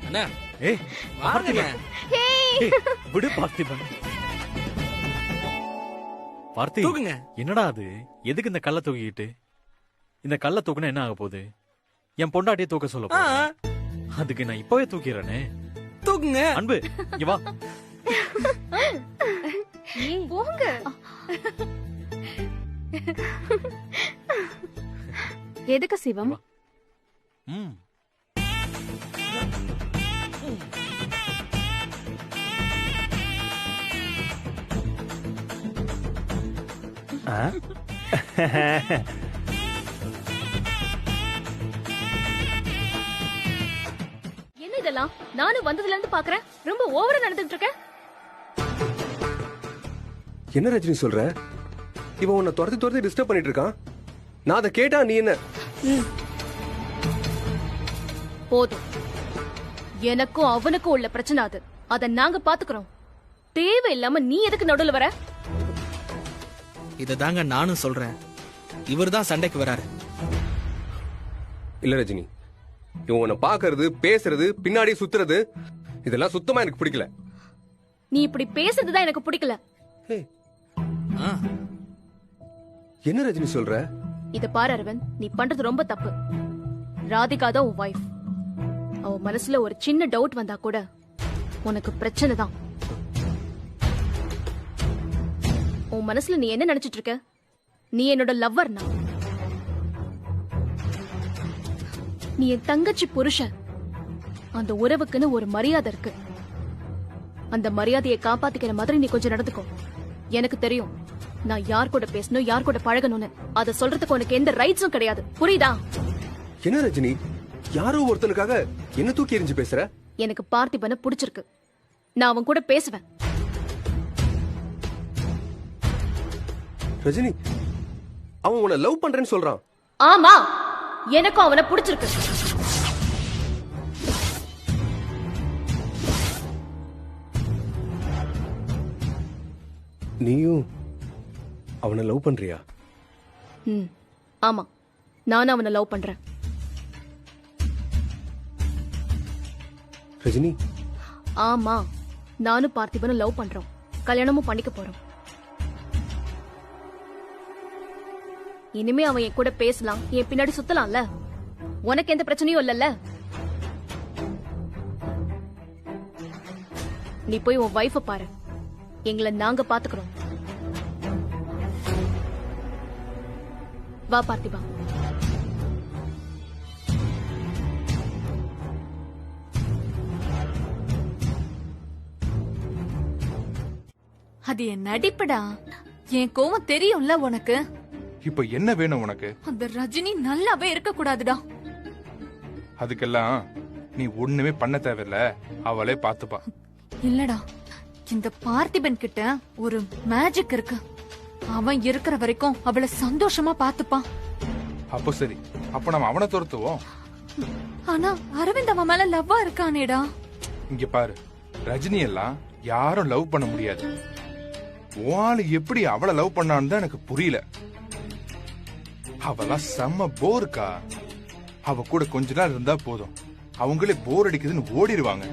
அண்ணா ஏய் வாங்க. விடு பார்த்திபன். பார்த்தி, தூக்குங்க. என்னடா அது? எதுக்கு இந்த கல்ல தூக்கிட்டு? இந்த கல்ல தூக்குனா என்ன ஆக போகுது? என் பொண்டாட்டியே தூக்க சொல்ல போறேன். அதுக்கு நான் இப்பவே தூக்கிறேனே. தூக்குங்க. அன்பு, இங்க வா. போங்க. எதுக்கு சிவம்? ம். என்ன இதெல்லாம்? நானும் வந்ததுல இருந்து பாக்குறேன், ரொம்ப ஓவரா நடந்துட்டு இருக்க. என்ன ரஜினி சொல்ற? இவன் உன்னை துரத்தி துரத்தி டிஸ்டர்ப் பண்ணிட்டு இருக்கான். நான் அதை கேட்டா நீ என்ன? போதும். எனக்கும் அவனுக்கும் உள்ள பிரச்சனை அது. அத நாங்க பாத்துக்கிறோம். தேவையில்லாம நீ எதுக்கு நடுவுல வர? இத தாங்க நானும் சொல்றேன். இவர்தான் சண்டைக்கு வராரு. இல்ல ரஜினி, இவன் உன்னை பாக்குறது, பேசுறது, பின்னாடி சுத்துறது, இதெல்லாம் சுத்தமா எனக்கு பிடிக்கல. நீ இப்படி பேசுறதுதான் எனக்கு பிடிக்கல. என்ன ரஜினி சொல்ற? இத பாரு அரவிந்த், நீ பண்றது ரொம்ப தப்பு. ராதிகா தான் உன் வைஃப். அவ மனசுல ஒரு சின்ன டவுட் வந்தா கூட உனக்கு பிரச்சனை தான். உன் மனசுல நீ என்ன நினைச்சிட்டு இருக்க? நீ என்னோட லவ்வர்னா? நீ என் தங்கச்சி புருஷன். அந்த உறவுக்குன்னு ஒரு மரியாதை இருக்கு. அந்த மரியாதையை காப்பாத்திக்கிற மாதிரி நீ கொஞ்சம் நடந்துக்கோ. எனக்கு தெரியும் நான் யார் கூட பேசணும், யார் கூட பழகணும்னு. அதை சொல்றதுக்கு உனக்கு எந்த ரைட்ஸும் கிடையாது. புரியுதா? என்ன ரஜினி, யாரோ ஒருத்தனுக்காக என்ன தூக்கி எறிஞ்சு பேசுற? எனக்கு பார்த்திபனை பிடிச்சிருக்கு. நான் அவன் கூட பேசுவேன். ரஜினி, அவன் உன்னை லவ் பண்றேன்னு சொல்றான். ஆமா, எனக்கும் அவனை பிடிச்சிருக்கு. நீயும் அவனை லவ் பண்றியா? ஆமா, நானும் அவனை லவ் பண்றேன். ரஜினி, ஆமா, நானும் பார்த்திபனும் லவ் பண்றோம். கல்யாணமும் பண்ணிக்க போறோம். இனிமே அவன் என் கூட பேசலாம், என் பின்னாடி சுத்தலாம்ல. உனக்கு எந்த பிரச்சனையும் இல்லல்ல. நீ போய் உன் வைஃப பாரு. எங்களை நாங்க பாத்துக்கிறோம். வா பார்த்திபா. அது என் நடிப்புடா. என் கோவம் தெரியும்ல உனக்கு. இப்ப என்ன வேணும் உனக்கு? அந்த ரஜினி நல்லாவே இருக்க கூடாதுடா. அதுக்கெல்லாம் நீ ஒண்ணுமே பண்ண தேவையில்ல, அவளே பாத்துப்பா. இல்லடா, இந்த பார்த்திபன் கிட்ட ஒரு மேஜிக் இருக்கு. அவன் இருக்கிற வரைக்கும் அவளை சந்தோஷமா பாத்துப்பான். அப்போ சரி, அப்ப நம்ம அவனை துரத்துவோம். ஆனா அரவிந்த் அவன் மேல லவ்வா இருக்கானேடா. இங்க பாரு, ரஜினி எல்லாம் யாரும் லவ் பண்ண முடியாது. ஆளு எப்படி அவளை லவ் பண்ணான்னு தான் எனக்கு புரியல. அவெல்லாம் செம்ம போருக்கா. அவ கூட கொஞ்ச நாள் இருந்தா போதும், அவங்களே போர் அடிக்குதுன்னு ஓடிடுவாங்க.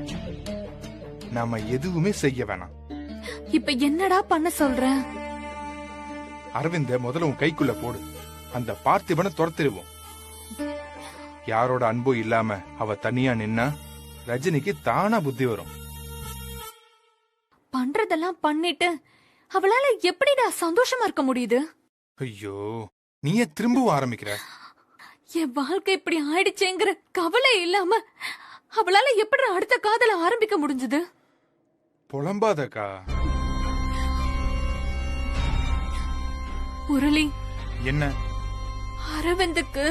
நாம எதுவுமே செய்ய வேணாம். இப்ப என்னடா பண்ண சொல்ற? அரவிந்த முதல்ல உன் கைக்குள்ள போடு, அந்த பார்த்திபனை துரத்திடுவோம். யாரோட அன்பும் இல்லாம அவ தனியா நின்னா ரஜினிக்கு தானா புத்தி வரும். பண்றதெல்லாம் பண்ணிட்டு அவளால எப்படிடா சந்தோஷமா இருக்க முடியுது? ஐயோ, நீயே திரும்பவும் ஆரம்பிக்கிற. என் வாழ்க்கை இப்படி ஆயிடுச்சேங்கிற கவலை இல்லாம அவளால எப்படி அடுத்த காதல ஆரம்பிக்க முடிஞ்சது? புலம்பாதக்கா. முரளி, என்ன? அரவிந்துக்கு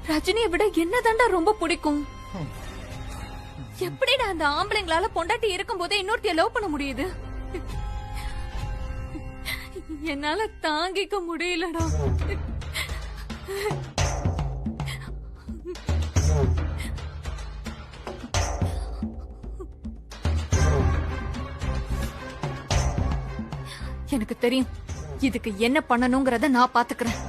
ரஜினியை விட என்னதாண்டா ரொம்ப பிடிக்கும். எப்படிடா அந்த ஆம்பளைங்களால பொண்டாட்டி இருக்கும் போதே இன்னொருத்தைய லவ் பண்ண முடியுது? என்னால தாங்கிக்க முடியலடா. எனக்கு தெரியும் இதுக்கு என்ன பண்ணணும்ங்கறத நான் பாத்துக்கிறேன்.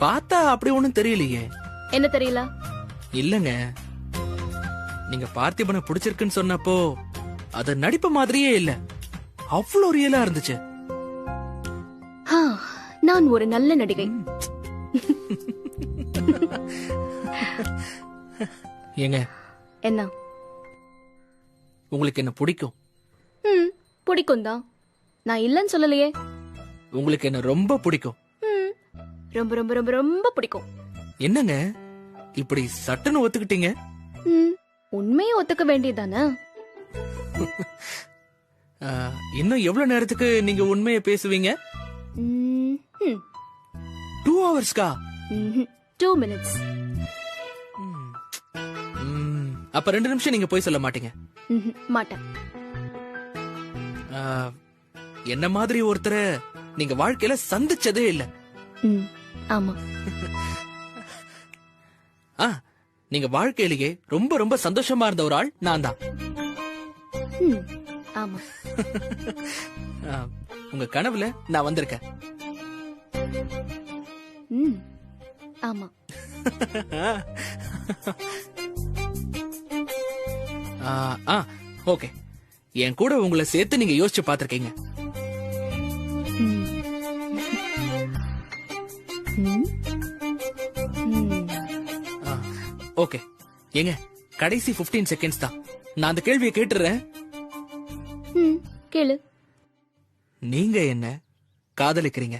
பார்த்தா அப்படி ஒண்ணும் தெரியலையே. என்ன தெரியல? இல்லங்க, நீங்க பார்த்திபனை பிடிச்சிருக்குன்னு சொன்னப்போ அது நடிப்பு மாதிரியே இல்ல, அவ்வளோ ரியலா இருந்துச்சு. நான் ஒரு நல்ல நடிகை. ஏங்க, என்ன உங்களுக்கு என்ன பிடிக்கும்? பிடிக்கும் தான், நான் இல்லன்னு சொல்லலையே. உங்களுக்கு என்ன ரொம்ப பிடிக்கும்? ரொம்ப ரொம்ப ரொம்ப ரொம்ப பிடிக்கும். என்னங்க இப்படி சட்டுன்னு ஒத்துக்கிட்டீங்க? உண்மையை ஒத்துக்க வேண்டியதானே. இன்னும் எவ்வளவு நேரத்துக்கு நீங்க உண்மையை பேசுவீங்க? 2 hours-கா? 2 minutes. அப்ப 2 நிமிஷம் நீங்க போய் சொல்ல மாட்டீங்க? மாட்டேன். என்ன மாதிரி ஒருத்தரை நீங்க வாழ்க்கையில சந்திச்சதே இல்ல. ஆமா. நீங்க வாழ்க்கையிலேயே ரொம்ப ரொம்ப சந்தோஷமா இருந்த ஒரு ஆள் நான் தான். ஆமா. உங்க கனவுல நான் வந்திருக்கேன். ஆமா. ஓகே, என் கூட உங்களை சேர்த்து நீங்க யோசிச்சு பாத்திருக்கீங்க. ஓகே, ஏங்க கடைசி 15 seconds தான். நான் அந்த கேள்வியை கேட்டுறேன். கேளு. நீங்க என்ன காதலிக்கிறீங்க?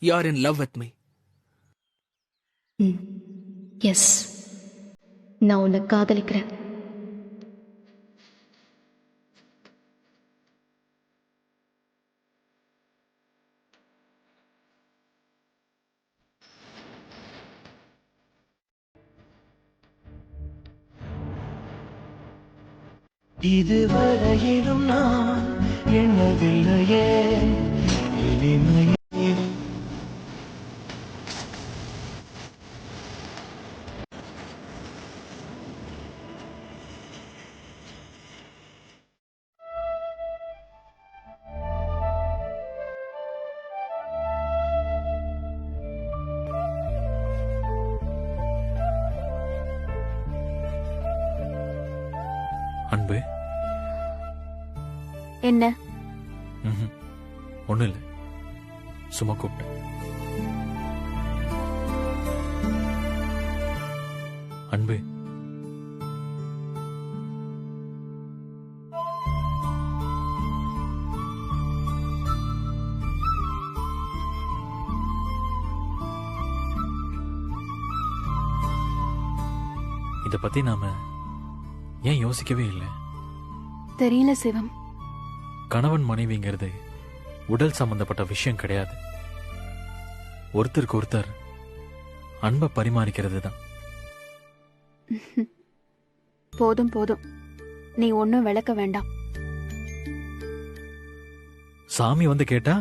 You are in love with me. Yes, நான் உன்னை காதலிக்கிறேன். இதுவரையிலும் நான் எண்ணவில்லையே எளிமையே. அன்பு, என்ன? ஒண்ணும் இல்ல, சும்மா கூப்பிட்டேன். அன்பு, இத பத்தி நாம ஏன் யோசிக்கவே இல்லை? தெரியல சிவம். கணவன் மனைவிங்கிறது உடல் சம்பந்தப்பட்ட விஷயம் கிடையாது. ஒருத்தருக்கு ஒருத்தர் அன்பை பரிமாறிக்கிறது தான். போதும் போதும், நீ ஒன்னும் விளக்க வேண்டாம். சாமி வந்து கேட்டா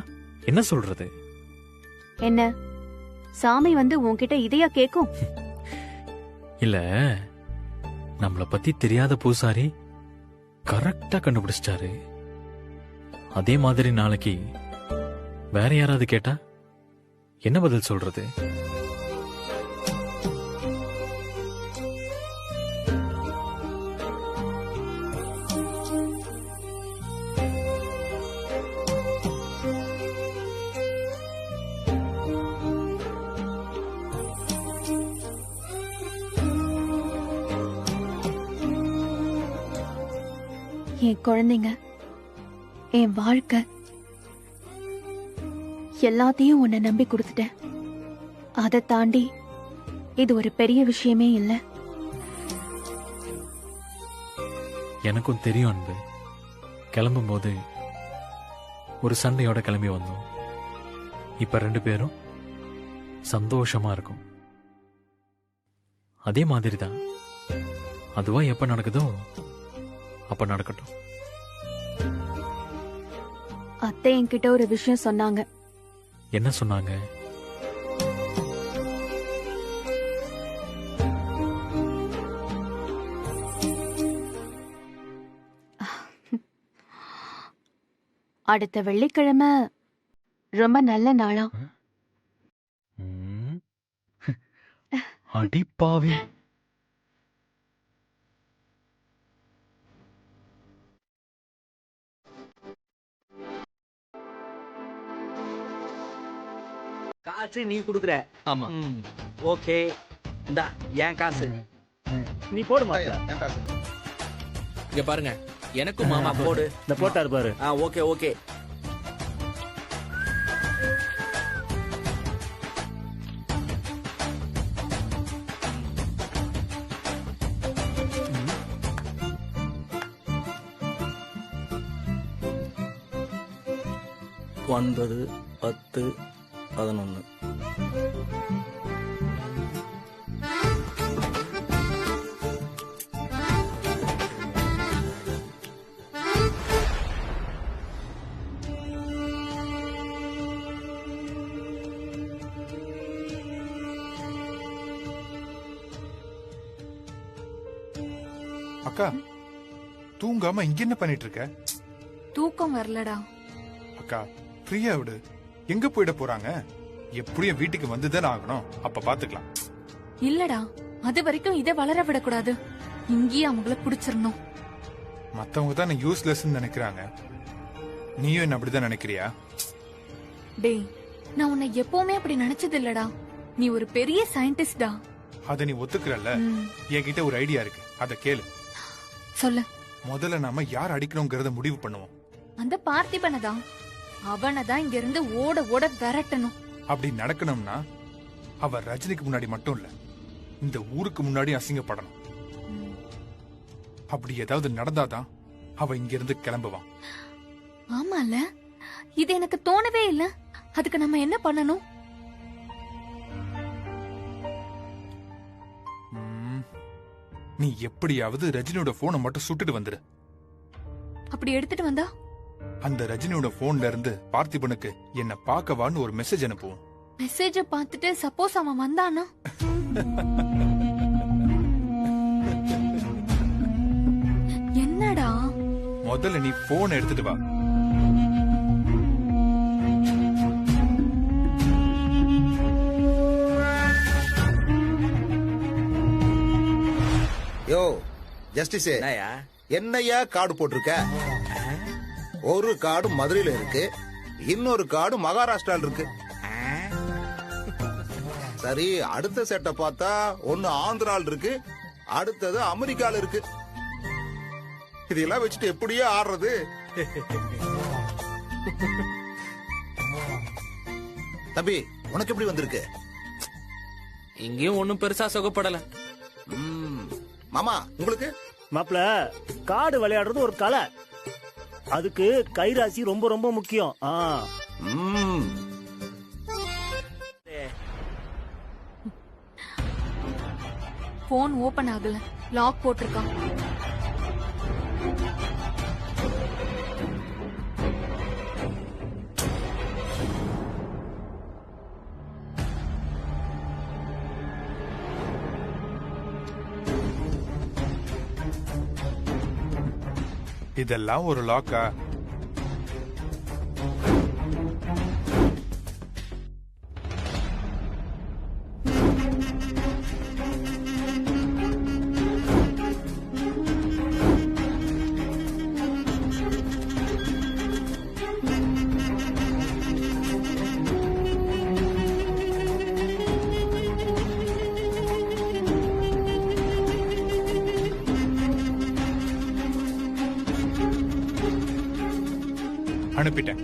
என்ன சொல்றது? என்ன சாமி வந்து உன்கிட்ட இதையா கேக்கும்? இல்ல, நம்மள பத்தி தெரியாத பூசாரி கரெக்டா கண்டுபிடிச்சிட்டாரு. அதே மாதிரி நாளைக்கு வேற யாராவது கேட்டா என்ன பதில் சொல்றது? என் குழந்தைங்க, என் வாழ்க்கை எல்லாத்தையும் உன்னை நம்பி கொடுத்துட்டேன். அதை தாண்டி இது ஒரு பெரிய விஷயமே இல்ல. எனக்கும் தெரியும் அன்பு. கிளம்பும் போது ஒரு சண்டையோட கிளம்பி வந்தோம். இப்ப 2 பேரும் சந்தோஷமா இருக்கும். அதே மாதிரி தான் அதுவா எப்ப நடக்குதோ அப்ப நடக்கட்டும். அத்தை என்கிட்ட ஒரு விஷயம் சொன்னாங்க. என்ன சொன்னாங்க? அடுத்த வெள்ளிக்கிழமை ரொம்ப நல்ல நாளாம். அடிப்பாவி. காசு நீ குடுக்குற. ஆமா. ஓகே, இந்தா என் காசு. நீ போடு மாப்ள. இங்க பாருங்க, எனக்கும் மாமா போடு. இந்த போட்டாரு பாரு. Okay okay. ஒன்பது 10 11. அக்கா, தூங்காம இங்க என்ன பண்ணிட்டு இருக்க? தூக்கம் வரலடா. அக்கா, ஃப்ரீயா விடு. எங்க போயிட போறாங்க? எப்படியும் வீட்டுக்கு வந்துதான் ஆகணும். அப்ப பாத்துக்கலாம். இல்லடா, அது வரைக்கும் இதை வளர விடக்கூடாது. இங்கேயே அவங்கள பிடிச்சிடணும். மத்தவங்க தான் யூஸ்லெஸ் நினைக்கிறாங்க. நீயும் என்ன அப்படிதான் நினைக்கிறியா? டேய், நான் உன்னை எப்பவுமே அப்படி நினைச்சது இல்லடா. நீ ஒரு பெரிய சயின்டிஸ்டா. அத நீ ஒத்துக்கிறல்ல? என்கிட்ட ஒரு ஐடியா இருக்கு, அத கேளு. சொல்லு. முதல்ல நாம யார் அடிக்கணும்ங்கறத முடிவு பண்ணுவோம். அந்த பார்த்திபனதான். அவனதான் இங்க இருந்து ஓட ஓட விரட்டணும். அப்படி நடக்கணும்னா அவ ரஜினிக்கு முன்னாடி மட்டும் இல்ல, இந்த ஊருக்கு முன்னாடி அசிங்கப்படணும். அப்படி ஏதாவது நடந்தாதான் அவ இங்க இருந்து கிளம்புவான். ஆமால, இது எனக்கு தோணவே இல்ல. அதுக்கு நம்ம என்ன பண்ணணும்? நீ எப்படியாவது ரஜினியோட போனை மட்டும் சுட்டுட்டு வந்துரு. அப்படி எடுத்துட்டு வந்தா அந்த ரஜினியோட போன்ல இருந்து பார்த்திபனுக்கு என்ன பார்க்கவான்னு ஒரு மெசேஜ் அனுப்புவோம். மெசேஜ பார்த்துட்டு சப்போஸ் அவன் வந்தானா? என்னடா? முதல்ல நீ போன் எடுத்துட்டு வா. யோ ஜஸ்டிஸ், என்னையா கார்டு போட்டிருக்க? ஒரு கார்டு மதுரையில இருக்கு, இன்னொரு கார்டு மகாராஷ்டிரால இருக்கு. சரி, அடுத்த செட்டை பார்த்தா ஒன்னு ஆந்திரால இருக்கு, அடுத்தது அமெரிக்கால இருக்கு. இதெல்லாம் வச்சுட்டு எப்படியே ஆடுறது? தம்பி, உனக்கு எப்படி வந்திருக்கு? இங்கேயும் ஒண்ணும் பெருசா சுகப்படல. மாமா, உங்களுக்கு? மாப்ள, காடு விளையாடுறது ஒரு கலை. அதுக்கு கைராசி ரொம்ப ரொம்ப முக்கியம். போன் ஓபன் ஆகல, லாக் போட்டிருக்கான். இதெல்லாம் ஒரு லாக்கா? அனுப்பிட்டேன்.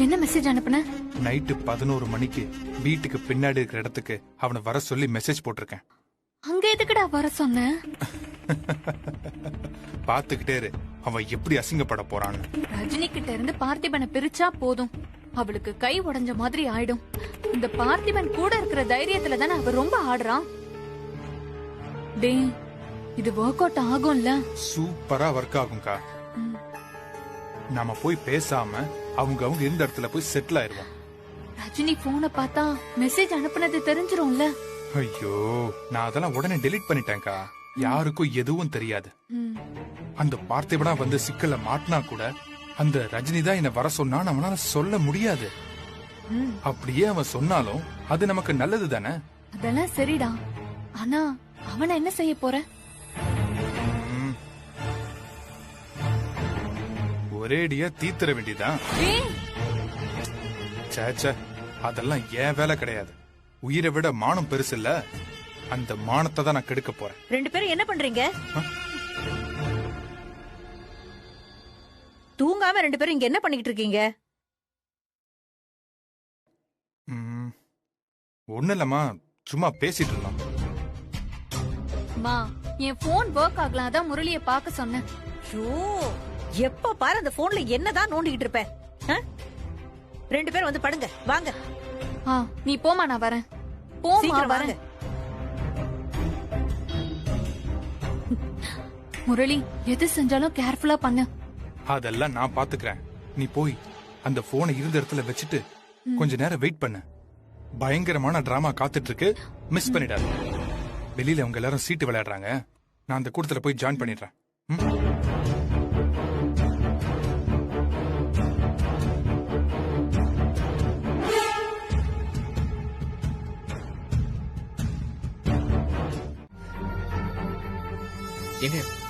என்ன மெசேஜ் அனுப்புன? நைட்டு 11 மணிக்கு வீட்டுக்கு பின்னாடி இருக்கிற இடத்துக்கு அவனை வர சொல்லி மெசேஜ் போட்டிருக்கேன். அங்க எதுக்குடா வர சொன்ன? பாத்துக்கிட்டே இரு அவன் எப்படி அசிங்கப்பட போறான்னு. ரஜினி கிட்ட இருந்து பார்த்திபனை பிரிச்சா போதும், அவளுக்கு கை உடைஞ்ச மாதிரி ஆயிடும். இந்த பார்த்திபன் கூட இருக்கிற தைரியத்துல தானே அவ ரொம்ப ஆடுறான். டேய், இது ஒர்க் அவுட் ஆகும்ல? சூப்பரா ஒர்க் ஆகும்க்கா. நாம போய் பேசாம அவங்க இருந்த இடத்துல போய் செட்டில் ஆயிருவோம். ரஜினி போனை பார்த்தா மெசேஜ் அனுப்புனது தெரிஞ்சிரும்ல? ஐயோ, நான் அதெல்லாம் உடனே டெலீட் பண்ணிட்டேன்க்கா. யாருக்கும் எதுவும் தெரியாது. அந்த பார்த்திபனா வந்து சிக்கல்ல மாட்டினா கூட அந்த ரஜினி தான் என்ன வர சொன்னான்னு அவனால சொல்ல முடியாது. அப்படியே அவன் சொன்னாலும் அது நமக்கு நல்லது தானே. அதெல்லாம் சரிடா, ஆனா அவனை என்ன செய்ய போற? ஒரேடியா தீத்துற வேண்டியதான். சேச்ச, அதெல்லாம் ஏன் வேலை கிடையாது. உயிரை விட மானம் பெருசு இல்ல. அந்த மானத்தை தான் நான் கெடுக்க போறேன். 2 பேரும் என்ன பண்றீங்க? தூங்காம 2 பேரும் இங்க என்ன பண்ணிட்டு இருக்கீங்க? ஒண்ணு இல்லம்மா, சும்மா பேசிட்டு இருந்தோம். மா, என் போன் ஒர்க் ஆகலாம், அதான் முரளிய பார்க்க சொன்னேன். எப்ப பாரு அந்த போன்ல என்னதான் நோண்டிக்கிட்டு இருப்ப? 2 பேரும் வந்து படுங்க, வாங்க. நீ போமா, நான் வரேன். போமா, வரேன். முரளி, எது செஞ்சாலும் கேர்ஃபுல்லா பண்ணு. அதெல்லாம் நான் பாத்துக்கிறேன். நீ போய் அந்த போனை இருந்த இடத்துல வச்சுட்டு கொஞ்ச நேரம் வெயிட் பண்ணு. பயங்கரமான டிராமா காத்துட்டு இருக்கு, மிஸ் பண்ணிடாது. வெளியில அவங்க எல்லாரும் சீட்டு விளையாடுறாங்க. நான் அந்த கூட்டத்துல போய் ஜாயின் பண்ணிடுறேன்.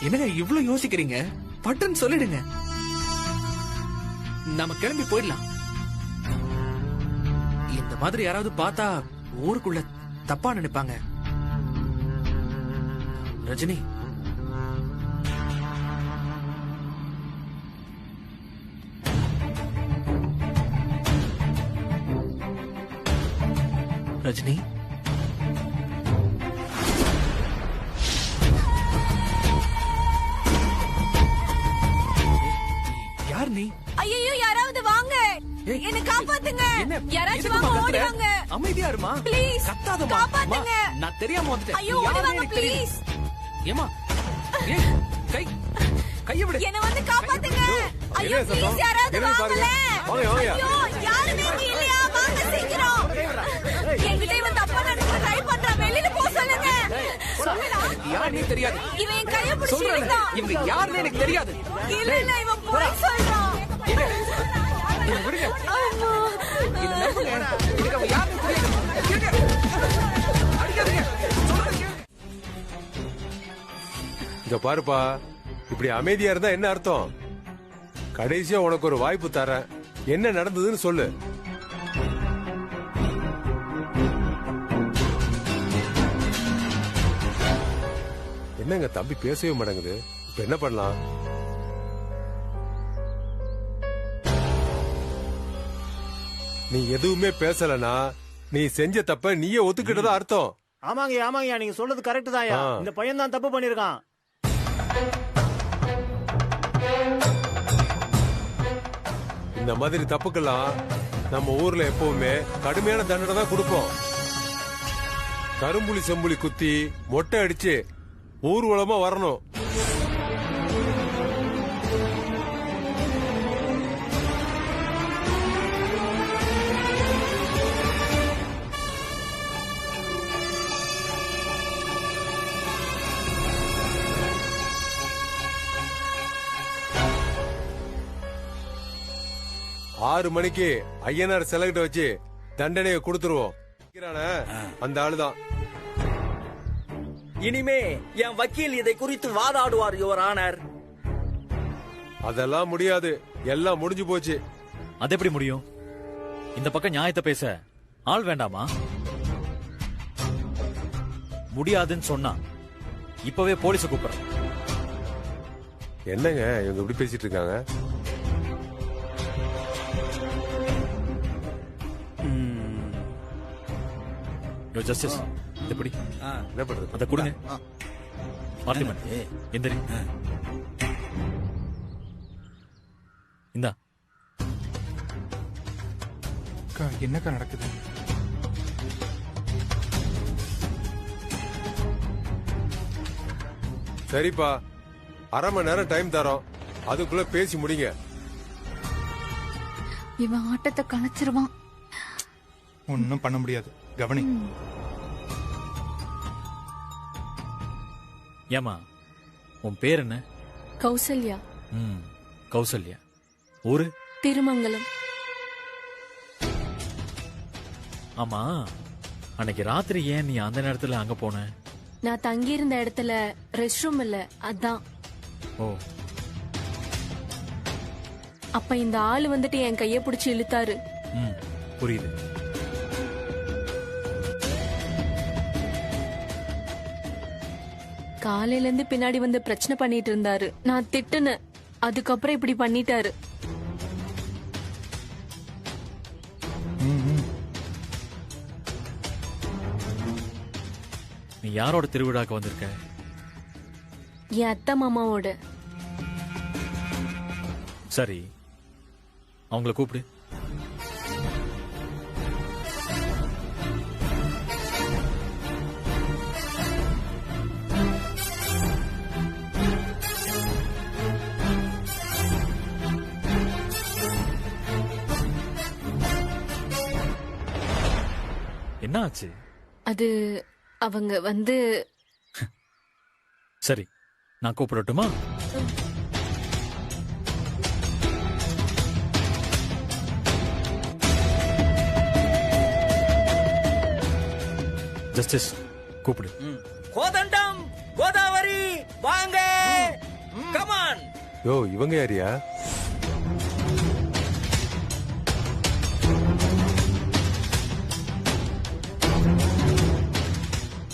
என்னங்க இவ்வளவு யோசிக்கிறீங்க? பட்டுன்னு சொல்லிடுங்க, நம்ம கிளம்பி போயிடலாம். இந்த மாதிரி யாராவது பார்த்தா ஊருக்குள்ள தப்பா நினைப்பாங்க. ரஜினி, ரஜினி, யார் நீ? ஐயோ, யாராவது வாங்க, என்ன காப்பாத்துங்க. யாராச்சும் வாங்க, ஓடி வாங்க. அமைதியா இருமா, ப்ளீஸ். கத்தாதமா. காப்பாத்துங்க. நான் தெரியாம வந்துட்டேன். ஐயோ, ஓடி வாங்க ப்ளீஸ். ஏமா, கைய விடு. என்ன வந்து காப்பாத்துங்க. ஐயோ, ப்ளீஸ் யாராவது வாங்கல. ஐயோ, யாருமே இங்க இல்லையா? வாங்க சீக்கிரம். என்கிட்ட இவன் தப்பா நடக்க ட்ரை பண்றான், வெளியில போ சொல்லுங்க. யாருனே தெரியாது. இவன் என் கைய பிடிச்சு இழுத்தான். இவங்க யாருன்னு எனக்கு தெரியாது. இல்ல, இவன் போய் சொல்றான். விடுங்க. என்ன நம்புங்க. எனக்கு அவன் யாருன்னு தெரியாது. அடிக்காதீங்க. இங்க பாருப்பா, இப்படி அமைதியா இருந்தா என்ன அர்த்தம்? கடைசியா உனக்கு ஒரு வாய்ப்பு தரேன், என்ன நடந்ததுன்னு சொல்லு. என்னங்க தம்பி பேசவே மாட்டேங்குது, இப்ப என்ன பண்ணலாம்? நீ எதுவுமே பேசலனா நீ செஞ்ச தப்ப நீயே ஒத்துக்கிட்டதா அர்த்தம். ஆமாங்கய்யா, நீங்க சொல்றது கரெக்ட் தான்யா. இந்த பையன் தான் தப்பு பண்ணிருக்கான். இந்த மாதிரி தப்புக்கெல்லாம் நம்ம ஊர்ல எப்பவுமே கடுமையான தண்டனை தான் கொடுப்போம். கரும்புலி செம்புலி குத்தி மொட்டை அடிச்சு ஊர்வலமா வரணும். ஆறு மணிக்கு ஐயனார் செலகிட்ட வச்சு தண்டனையை கொடுத்துருவோம். அந்த ஆளுதான் இனிமே என் வக்கீல் இதை குறித்து வாதாடுவார் யுவர் ஆனர். அதெல்லாம் முடியாது, எல்லாம் முடிஞ்சு போச்சு. அது எப்படி முடியும்? இந்த பக்கம் நியாயத்தை பேச ஆள் வேண்டாமா? முடியாதுன்னு சொன்னா இப்பவே போலீஸ கூப்பிடுறேன். என்னங்க இவங்க இப்படி பேசிட்டு இருக்காங்க? யோ ஜஸ்டிஸ் எப்படி என்ன பண்றது? அத கொடுங்க. பார்த்திபன் எந்திரி. இந்தா. அக்கா, என்னக்கா நடக்குது? சரிப்பா, அரை மணி நேரம் டைம் தரோம், அதுக்குள்ள பேசி முடிங்க. இவன் ஆட்டத்தை கலைச்சிருவான். ஒன்னும் பண்ண முடியாது, கவனி. ஏமா உன் பேர் என்ன? கௌசல்யா. கௌசல்யா. ஊரு? திருமங்கலம். ஆமா, அன்னைக்கு ராத்திரி ஏன் நீ அந்த நேரத்துல அங்க போன? நான் தங்கி இருந்த இடத்துல ரெஸ்ட் ரூம் இல்ல, அதான். ஓ. அப்ப இந்த ஆளு வந்துட்டு என் கைய பிடிச்சு இழுத்தாரு. புரியுது. காலையில இருந்து பின்னாடி வந்து பிரச்சனை பண்ணிட்டு இருந்தாரு. நான் திட்டுனேன், அதுக்கப்புறம் இப்படி பண்ணிட்டாரு. நீ யாரோட திருவிழாக்கு வந்திருக்க? என் அத்தை மாமாவோட. சரி, அவங்கள கூப்பிடு. என்ன ஆச்சு? அது அவங்க வந்து. சரி, நான் கூப்பிடட்டுமா? ஜஸ்டிஸ் கூப்பிடு. கோதண்டம், கோதாவரி, வாங்க. கமான். யோ, இவங்க யாரியா?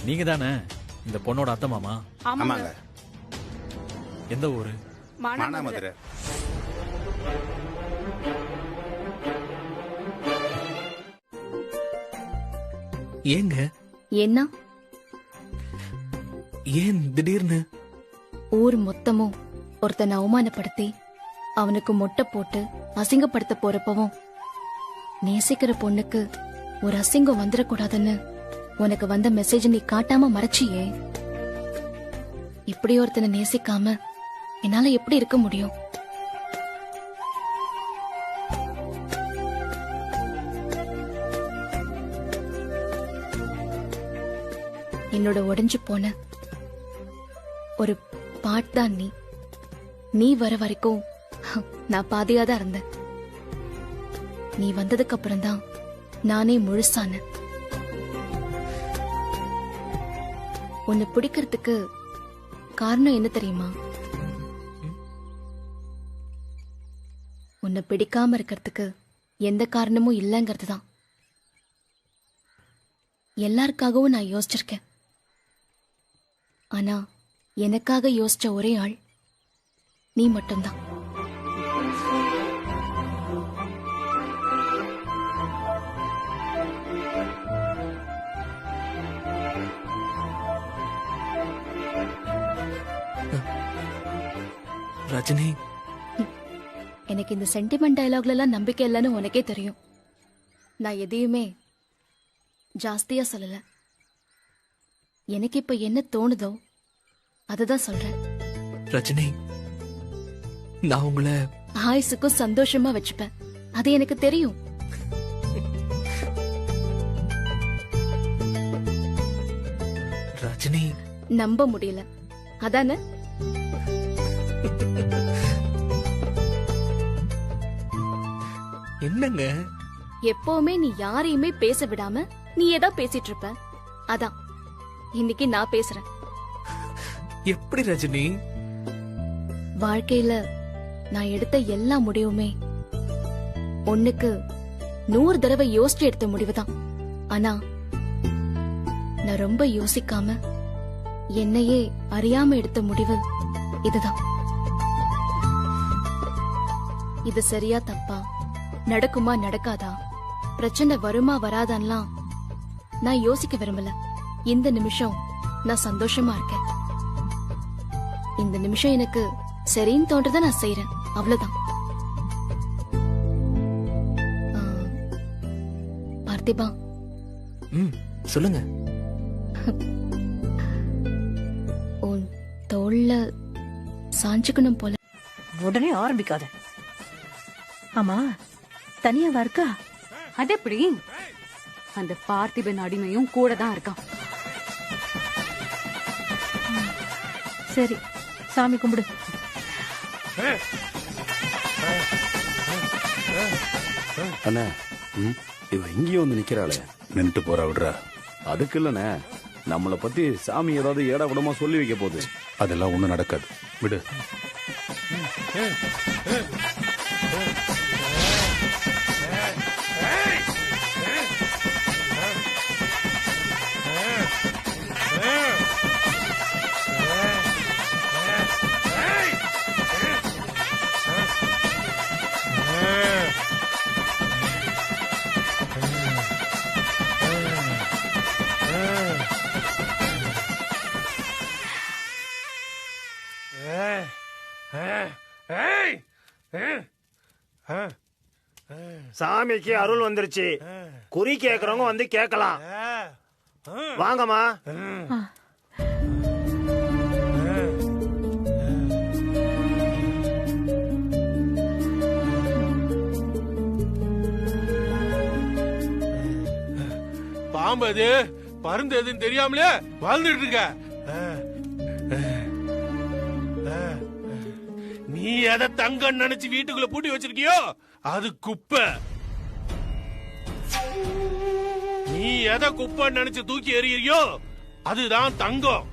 நீங்க தானே இந்த பொண்ணோட அத்தை மாமா? ஆமாங்க. எந்த ஊரு? மானாமதுரை. ஏங்க? என்ன? ஏன் திடீர்னு? ஊர் மொத்தமும் ஒருத்தனை அவமானப்படுத்தி அவனுக்கு மொட்டை போட்டு அசிங்கப்படுத்த போறப்பவும் நேசிக்கிற பொண்ணுக்கு ஒரு அசிங்கம் வந்துடக்கூடாதுன்னு உனக்கு வந்த மெசேஜ் நீ காட்டாம மறைச்சியே. இப்படி ஒருத்தனை நேசிக்காம என்னால எப்படி இருக்க முடியும்? என்னோட உடைஞ்சு போன ஒரு பாட் தான் நீ. நீ வர வரைக்கும் நான் பாதியா தான் இருந்தேன். நீ வந்ததுக்கு அப்புறம் தான் நானே முழுசான. உன்னை பிடிக்கிறதுக்கு காரணம் என்ன தெரியுமா? உன்னை பிடிக்காம இருக்கிறதுக்கு எந்த காரணமும் இல்லைங்கிறது தான். எல்லாருக்காகவும் நான் யோசிச்சிருக்கேன். ஆனா எனக்காக யோசிச்ச ஒரே ஆள் நீ மட்டும்தான். ரஜினி, எனக்கு இந்த சென்டிமெண்ட் டயலாக்ல எல்லாம் நம்பிக்கை இல்லைன்னு உனக்கே தெரியும். நான் எதையுமே ஜாஸ்தியா சொல்லல. எனக்கு இப்ப என்ன தோணுதோ அதுதான் சொல்றேன். ரஜினி, நான் உங்களை ஆயுசுக்கும் சந்தோஷமா வச்சுப்பேன். அது எனக்கு தெரியும். ரஜினி, நம்ப முடியல அதானே? என்னங்க? எப்பவுமே நீ யாரையுமே பேச விடாம நீ ஏதா பேசிட்டு இருப்ப. அதான் இன்னைக்கு நான் பேசுறேன். எப்படி ரஜினி? வாழ்க்கையில நான் எடுத்த எல்லா முடிவுமே ஒண்ணுக்கு 100 தடவை யோசிச்சு எடுத்த முடிவுதான். ஆனா நான் ரொம்ப யோசிக்காம என்னையே அறியாம எடுத்த முடிவு இதுதான். இது சரியா தப்பா, நடக்குமா நடக்காதா, பிரச்சனை வருமா வராதான்லாம் நான் யோசிக்க விரும்பல. இந்த நிமிஷம் நான் சந்தோஷமா இருக்கேன். இந்த நிமிஷம் எனக்கு சரின்னு தோன்றத நான் செய்யறேன், அவ்வளவுதான். பார்த்திபா, சொல்லுங்க. உன் தோள்ல சாஞ்சுக்கணும் போல. உடனே ஆரம்பிக்காத. ஆமா, தனியாவா இருக்கா? அது எப்படி? அந்த பார்த்திபன் அடிமையும் கூட தான் இருக்கான். சரி, சாமி கும்பிடு. அண்ணா, இவ இங்கேயும் வந்து நிக்கிறாளே, நின்று போறா விடுறா. அதுக்கு இல்லண்ணே, நம்மளை பத்தி சாமி ஏதாவது ஏடா விடமா சொல்லி வைக்க போகுது. அதெல்லாம் ஒண்ணும் நடக்காது, விடு. சாமிக்கு அருள் வந்துருச்சு. குறி கேக்குறவங்க வந்து கேட்கலாம். வாங்கம்மா. பாம்பு அது பருந்து எதுன்னு தெரியாமலே வாழ்ந்துட்டு இருக்க. நீ எதை தங்கம் நினைச்சு வீட்டுக்குள்ள பூட்டி வச்சிருக்கியோ அது குப்பை. நீ எதை குப்பை நினைச்சு தூக்கி எறியறியோ அதுதான் தங்கம்.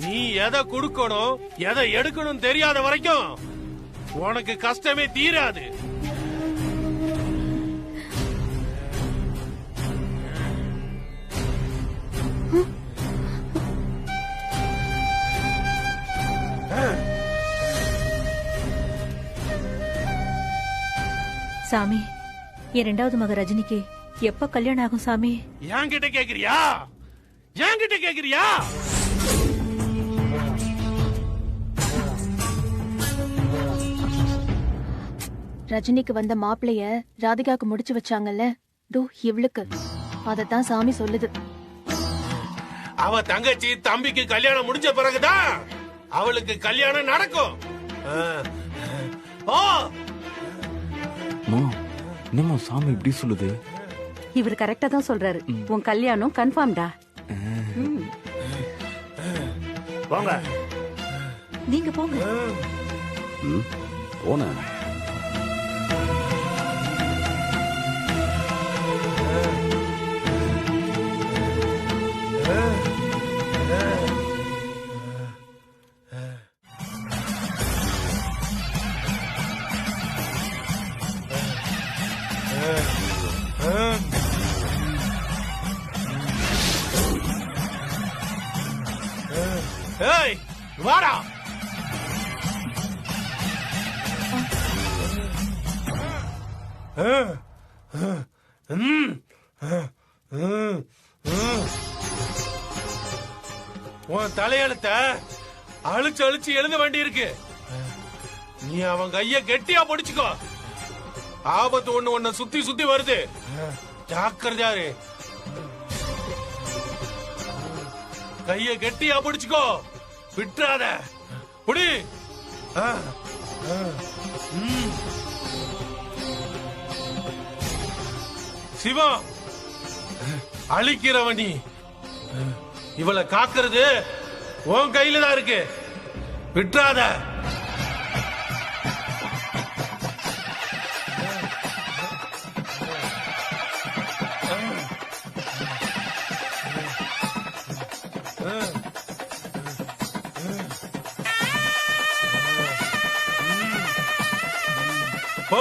நீ எதை கொடுக்கணும் எதை எடுக்கணும் தெரியாத வரைக்கும் உனக்கு கஷ்டமே தீராது. சாமி, என் 2வது மக ரஜினிக்கு எப்ப கல்யாணம் ஆகும் சாமி? என்கிட்ட கேக்குறியா? என்கிட்ட கேக்குறியா? ரஜினிக்கு வந்த மாப்பிளைய ராதிகாக்கு முடிச்சு வச்சாங்கல்ல, தோ இவளுக்கு. அதத்தான் சாமி சொல்லுது. அவ தங்கச்சி தம்பிக்கு கல்யாணம் முடிஞ்ச பிறகுதான் அவளுக்கு கல்யாணம் நடக்கும். என்னம்மா சாமி இப்படி சொல்லுது? இவர் கரெக்டா தான் சொல்றாரு. உன் கல்யாணம் கன்ஃபார்ம்டா. போங்க. நீங்க போங்க. போன ஏய், வாடா. உன் தலையெழுத்த அழிச்சு அழிச்சு எழுத வேண்டி இருக்கு. நீ அவன் கைய கெட்டியா பிடிச்சுக்கோ. ஆபத்து ஒண்ணு உன்னை சுத்தி சுத்தி வருது. ஜாக்கிரதையாரு. கைய கெட்டியா பிடிச்சுக்கோ, விட்டுறாத. புடி. சிவம், அழிக்கிறவனி. இவளை காக்கிறது உன் கையில தான் இருக்கு, விட்டுறாத. போ.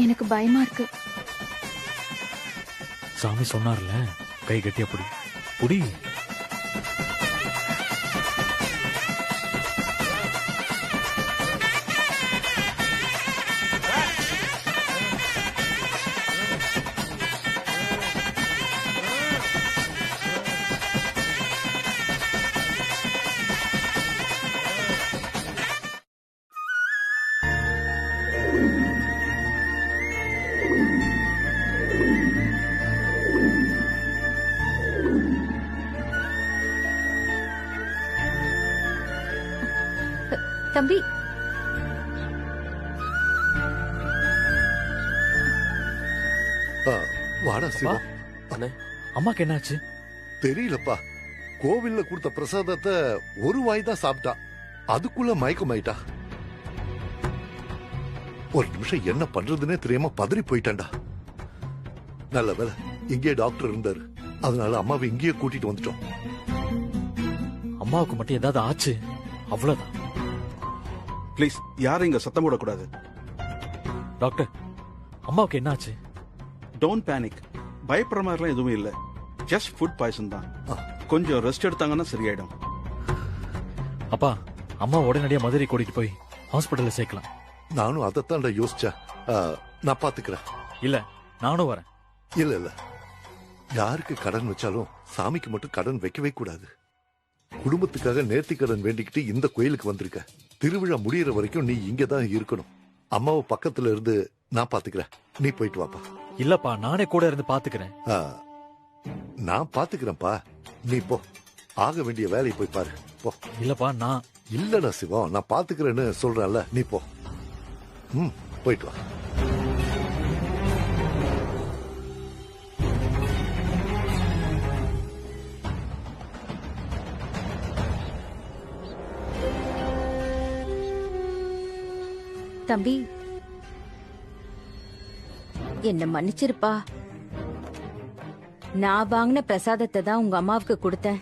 எனக்கு பயமா இருக்கு. சாமி சொன்னார்ல, கை கட்டியா புடி புடி. தம்பி, வாடா சிவா. அம்மாக்கு என்னாச்சு தெரியலப்பா. கோவில்ல கொடுத்த பிரசாதத்தை ஒரு வாய் தான் சாப்பிட்டா, அதுக்குள்ள மயக்கமாயிட்டா. ஒரு நிமிஷம் என்ன பண்றதுன்னே தெரியாம பதறி போயிட்டான்டா. நல்ல வேலை இங்கேயே டாக்டர் இருந்தாரு, அதனால அம்மாவை இங்கேயே கூட்டிட்டு வந்துட்டோம். அம்மாவுக்கு மட்டும் ஏதாவது ஆச்சு அவ்வளவுதான். ப்ளீஸ் யாரும் இங்க சத்தம் போடக்கூடாது. டாக்டர், அம்மாவுக்கு என்ன ஆச்சு? Don't panic. பயப்படுற மாதிரிலாம் எதுவும் இல்ல. ஜஸ்ட் ஃபுட் பாய்சன் தான். கொஞ்சம் ரெஸ்ட் எடுத்தாங்கன்னா சரியாயிடும். அப்பா, அம்மா உடனடியா மதுரை கூட்டிட்டு போய் ஹாஸ்பிடல்ல சேர்க்கலாம். நானும் அதைத்தான்டா யோசிச்சேன். நான் பாத்துக்கிறேன். இல்ல, நானும் வரேன். இல்ல இல்ல, யாருக்கு கடன் வச்சாலும் சாமிக்கு மட்டும் கடன் வைக்கவே கூடாது. குடும்பத்துக்காக நேர்த்தி கடன் வேண்டிக்கிட்டு இந்த கோயிலுக்கு வந்திருக்க. திருவிழா முடியற வரைக்கும் நீ இங்கதான் இருக்கணும். அம்மாவை பக்கத்துல இருந்து நான் பாத்துக்கிறேன், நீ போயிட்டு வாப்பா. இல்லப்பா, நானே கூட இருந்து பாத்துக்கிறேன். நான் பாத்துக்கிறேன்ப்பா, நீ போ. ஆக வேண்டிய வேலையை போய் பாரு போ. இல்லப்பா, நான் இல்லடா சிவம், நான் பாத்துக்கிறேன்னு சொல்றேன்ல, நீ போ. போயிட்டு வா. தம்பி, என்ன மன்னிச்சிருப்பா. நான் வாங்கின பிரசாதத்தை தான் உங்க அம்மாவுக்கு கொடுத்தேன்.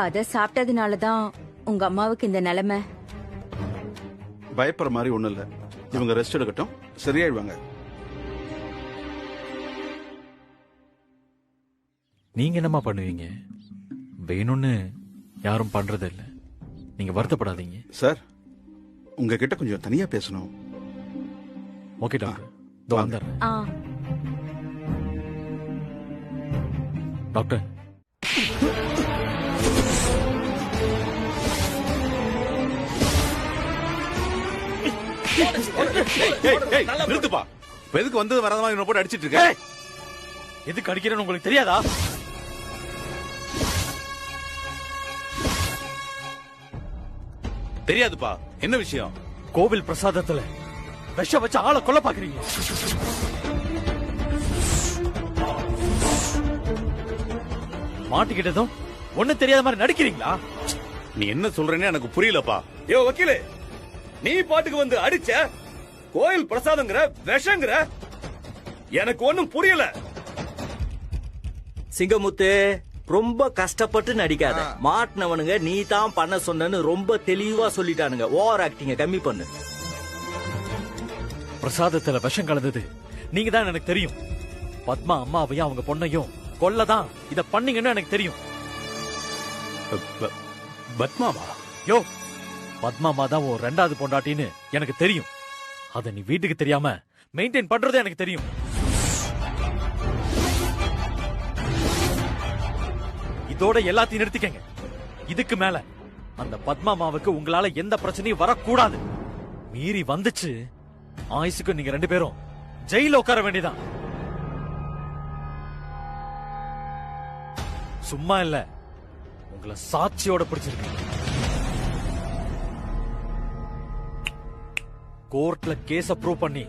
அத சாப்பிட்டதுனாலதான் உங்க அம்மாவுக்கு இந்த நிலைமை. பயப்படுற மாதிரி ஒண்ணும் இல்ல. இவங்க ரெஸ்ட் எடுக்கட்டும், சரியாயிடுவாங்க. நீங்க என்னமா பண்ணுவீங்க? வேணும்னு யாரும் பண்றது இல்ல. நீங்க வருத்தப்படாதீங்க. சார், உங்ககிட்ட கொஞ்சம் தனியா பேசணும். ஓகே டாக்டர், இதோ வந்துடுறேன். டாக்டர், நிறுத்துப்பா. எதுக்கு வந்தது வராத மாதிரி போட்டு அடிச்சிட்டு இருக்க? எதுக்கு அடிக்கிறேன்னு உங்களுக்கு தெரியாதா? தெரியாதுப்பா. என்ன விஷயம்? கோவில் பிரசாதத்துல விஷம் வச்சு ஆளை கொல்ல பாக்குறீங்க. மாட்டிக்கிட்டதும் ஒண்ணு தெரியாத மாதிரி நடிக்கிறீங்களா? நீ என்ன சொல்றேன்னு எனக்கு புரியலப்பா. யோ வக்கீலே, நீ பாட்டுக்கு வந்து அடிச்ச, கோயில் பிரசாதங்கிற விஷங்கிற, எனக்கு ஒண்ணும் புரியல. சிங்கமுத்து, ரொம்ப கஷ்டப்பட்டு நடிக்காத. மாட்டினவனுங்க நீ தான் பண்ண சொன்னு ரொம்ப தெளிவா சொல்லிட்டானுங்க. ஓவர் ஆக்டிங்க கம்மி பண்ணு. பிரசாதத்துல விஷம் கலந்தது நீங்க தான் எனக்கு தெரியும். பத்மா அம்மாவையும் அவங்க பொண்ணையும் கொல்லதான் இத பண்ணீங்கன்னு எனக்கு தெரியும். பத்மாவா? யோ, பத்மாமா தான் உன் ரெண்டாவது பொண்டாட்டின்னு எனக்கு தெரியும். அத நீ வீட்டுக்கு தெரியாம மெயின்டைன் பண்றது எனக்கு தெரியும். இதோட எல்லாத்தையும் நிறுத்திக்கங்க. இதுக்கு மேல அந்த பத்மாமாவுக்கு உங்களால எந்த பிரச்சனையும் வரக்கூடாது. மீறி வந்துச்சு, ஆயுசுக்கு நீங்க ரெண்டு பேரும் ஜெயில உட்கார வேண்டியதான். சும்மா இல்ல, உங்களை சாட்சியோட பிடிச்சிருக்கு. கோர்ட்ல கேஸ் ப்ரூவ் பண்ணி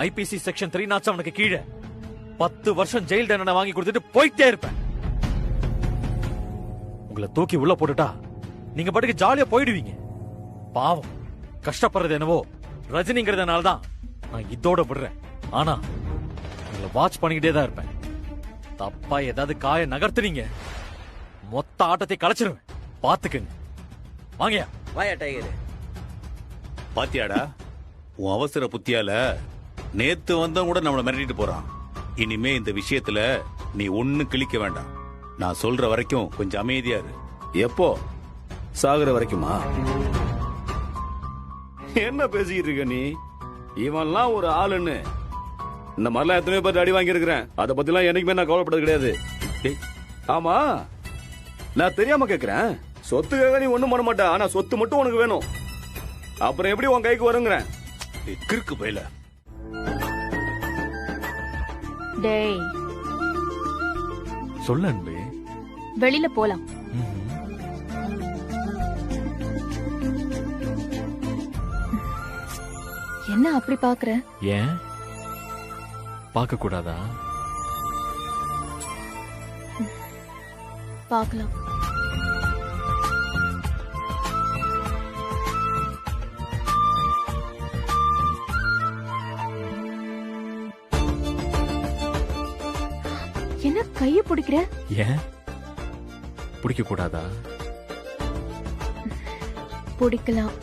ஐபிசி செக்ஷன் 307 கீழே 10 வருஷம் ஜெயில் தண்டனை வாங்கி கொடுத்துட்டு போயிட்டே இருப்பேன். உங்களை தூக்கி உள்ள போட்டுட்டா நீங்க பாட்டுக்கு ஜாலியா போயிடுவீங்க. பாவம், கஷ்டப்படுறது என்னவோ ரஜினிங்கிறதுனாலதான் நான் இதோட விடுறேன். ஆனா உங்களை வாட்ச் பண்ணிக்கிட்டே தான் இருப்பேன். தப்பா ஏதாவது காய நகர்த்துனீங்க, மொத்த ஆட்டத்தை கலைச்சிருவேன். பாத்துக்குங்க. வாங்கயா. வாயா டைகர். பாத்தியாடா, உன் அவசர புத்தியால நேத்து வந்தவன் கூட நம்மள மிரட்டிட்டு போறான். இனிமே இந்த விஷயத்துல நீ ஒண்ணு கிழிக்க வேண்டாம். நான் சொல்ற வரைக்கும் கொஞ்சம் அமைதியா இரு. எப்போ? சாகுற வரைக்குமா? என்ன பேசிக்கிட்டு இருக்க நீ? இவன்லாம் ஒரு ஆளுன்னு இந்த மாதிரிலாம் எத்தனையோ பேர் அடி வாங்கி இருக்கிறேன். அதை பத்திலாம் என்னைக்குமே நான் கவலைப்பட்டது கிடையாது. ஆமா, நான் தெரியாம கேக்குறேன். சொத்துக்காக நீ ஒண்ணும் பண்ண மாட்ட, ஆனா சொத்து மட்டும் உனக்கு வேணும். அப்புறம் எப்படி உன் கைக்கு வருங்கிறேன்? கிறுக்கு பையல. டேய் சொல்ல அன்பு. வெளியில போலாம். என்ன அப்படி பாக்குற? ஏன் பார்க்க கூடாதா? பார்க்கலாம். என்ன கைய பிடிக்கிற? ஏன் பிடிக்க கூடாதா? பிடிக்கலாம்.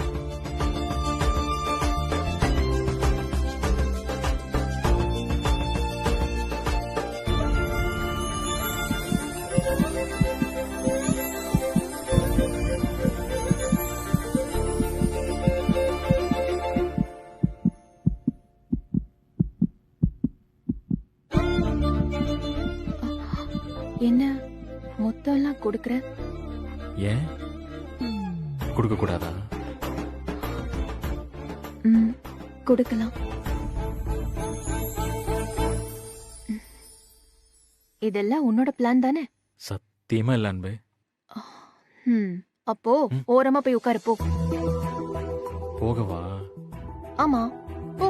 என்ன மொத்தம் எல்லாம் கொடுக்கற? ஏன் கொடுக்க கூடாதா? கொடுக்கலாம். இதெல்லாம் உன்னோட பிளான் தானே? சத்தியமா இல்ல அன்பு. அப்போ ஓரமா போய் உட்காரு போ. போகவா? ஆமா போ.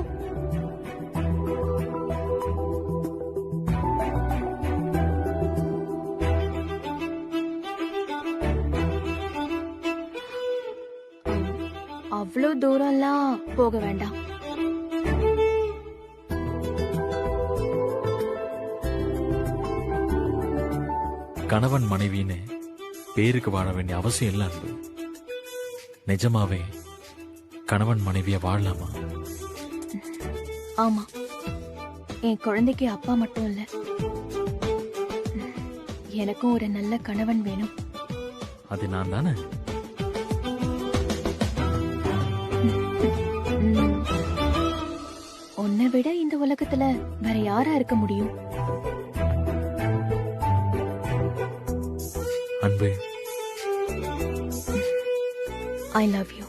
அவ்வளவு தூரம்லாம் போக வேண்டாம். கணவன் மனைவின்னு பேருக்கு வாழ வேண்டிய அவசியம் இல்ல அன்பு. நிஜமாவே கணவன் மனைவிய வாழலாமா? ஆமா, என் குழந்தைக்கு அப்பா மட்டும் இல்ல, எனக்கும் ஒரு நல்ல கணவன் வேணும். அது நான் தானே. உன்னை விட இந்த உலகத்துல வேற யாரா இருக்க முடியும்? அன்பு, ஐ லவ் யூ.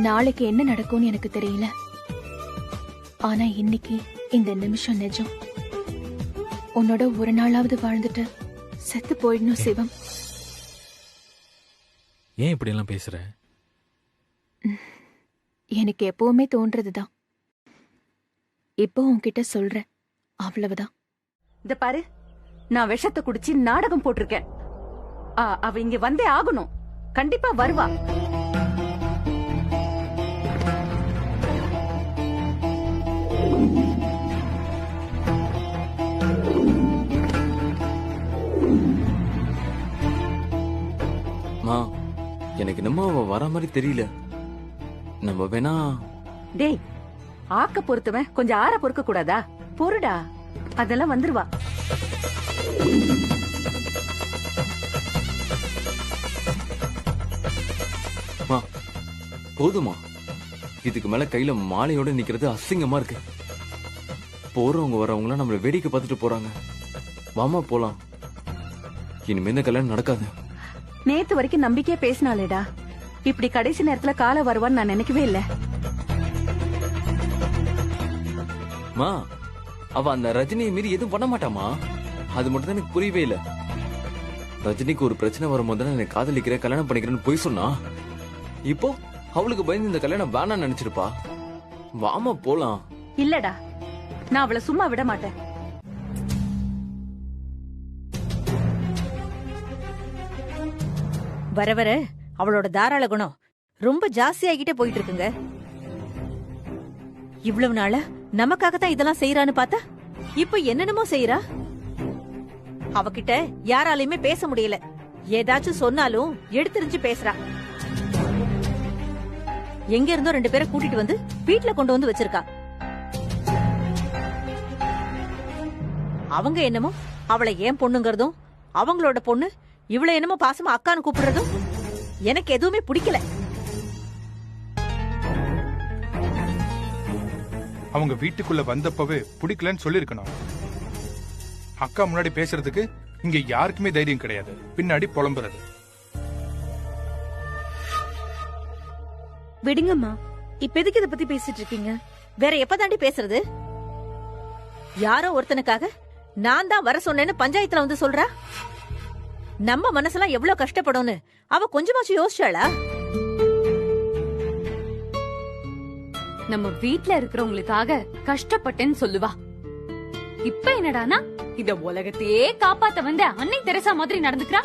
நாளைக்கு என்ன நடக்கும்னு எனக்கு தெரியல, ஆனா இன்னைக்கு இந்த நிமிஷம் நிஜம். உன்னோட ஒரு நாளாவது வாழ்ந்துட்டு செத்து போயிடணும் சிவம். ஏன் இப்படி எல்லாம் பேசுற? எனக்கு எப்பவுமே தோன்றதுதான். இப்போ உன்கிட்ட சொல்றேன், அவ்வளவுதான். இந்த பாரு, நான் விஷத்தை குடிச்சு நாடகம் போட்டிருக்கேன். அவ இங்க வந்தே ஆகணும். கண்டிப்பா வருவா. எனக்கு நம்ம வர மாதிரி தெரியல. நம்ம வேணா டேய், ஆக்க பொறுத்தவன் கொஞ்சம் ஆற பொறுக்க கூடாதா? பொறுடா, அதெல்லாம் வந்துருவா. போதுமா? இதுக்கு மேல கையில மாலையோட நிக்கிறது அசிங்கமா இருக்கு. போறவங்க வரவங்க நம்மள வேடிக்கை பார்த்துட்டு போறாங்க. வாமா போலாம். இனிமே இந்த கல்யாணம் நடக்காது. நேத்து வரைக்கும் நம்பிக்கையா பேசினாலேடா, இப்படி கடைசி நேரத்துல கால வருவான்னு நான் நினைக்கவே இல்ல. மா, அவ அந்த ரஜினியை மீறி எதுவும் பண்ண மாட்டாமா? அது மட்டும் தான் எனக்கு புரியவே இல்ல. ரஜினிக்கு ஒரு பிரச்சனை வரும்போது எனக்கு காதலிக்கிறேன், கல்யாணம் பண்ணிக்கிறேன்னு போய் சொன்னா, இப்போ அவளுக்கு பயந்து இந்த கல்யாணம் வேணாம்னு நினைச்சிருப்பா. வாமா போலாம். இல்லடா, நான் அவளை சும்மா விட மாட்டேன். வர வர அவளோட தாராள குணம் ரொம்ப ஜாஸ்தியாகிட்டே போயிட்டு இருக்குங்க. இவ்வளவு நாள நமக்காகத்தான் இதெல்லாம் செய்யறான்னு பார்த்தா இப்ப என்னென்னமோ செய்யறா. அவகிட்ட யாராலையுமே பேச முடியல. ஏதாச்சும் சொன்னாலும் எடுத்துரிஞ்சு பேசுறா. எங்க இருந்தோ 2 பேரை கூட்டிட்டு வந்து வீட்டுல கொண்டு வந்து வச்சிருக்கா. அவங்க என்னமோ அவளை ஏன் பொண்ணுங்கிறதும், அவங்களோட பொண்ணு இவளை என்னமோ பாசமா அக்கான்னு கூப்பிடுறதும் எனக்கு எதுவுமே பிடிக்கல. அவங்க வீட்டுக்குள்ள வந்தப்பவே பிடிக்கலன்னு சொல்லிருக்கணும். அக்கா முன்னாடி பேசுறதுக்கு இங்க யாருக்குமே தைரியம் கிடையாது. பின்னாடி புலம்புறது. விடுங்கம்மா, இப்ப எதுக்கு இத பத்தி பேசிட்டு இருக்கீங்க? வேற எப்பதாண்டி பேசுறது? யாரோ ஒருத்தனுக்காக நான் தான் வர சொன்னேன்னு பஞ்சாயத்துல வந்து சொல்றா. நம்ம மனசெல்லாம் எவ்வளவு கஷ்டப்படும்னு அவ கொஞ்சமாச்சும் யோசிச்சாளா? நம்ம வீட்ல இருக்கிறவங்களுக்காக கஷ்டப்பட்டேன்னு சொல்லுவா. இப்ப என்னடானா இத உலகத்தையே காப்பாத்த வந்த அன்னை தெரசா மாதிரி நடந்துக்கிறா.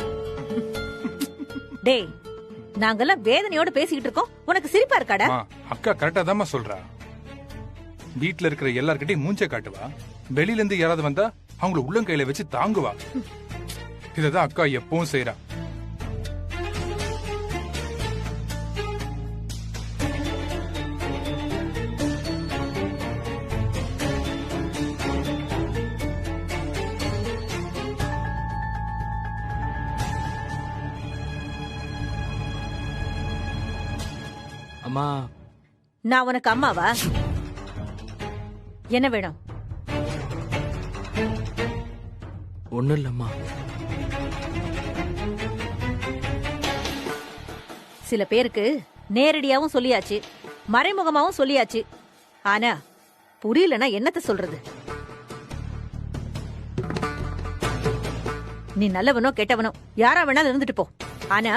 டேய், நாங்கெல்லாம் வேதனையோட பேசிக்கிட்டு இருக்கோம், உனக்கு சிரிப்பா இருக்காடா? அக்கா கரெக்டா தான் சொல்றா. வீட்டுல இருக்கிற எல்லார்கிட்டையும் மூஞ்ச காட்டுவா. வெளியில இருந்து யாராவது வந்தா அவங்கள உள்ளங்கையில வச்சு தாங்குவா. இததான் அக்கா எப்பவும் செய்யறா. அம்மா, நான் உனக்கு அம்மாவா? என்ன வேணும்? ஒண்ணும் இல்லம்மா. சில பேருக்கு நேரடியாவும் சொல்லியாச்சு, மறைமுகமாவும் சொல்லியாச்சு. ஆனா புரியலனா என்னத்த சொல்றது? நீ நல்லவனோ கெட்டவனோ யாரா வேணாலும் இருந்துட்டு போ. ஆனா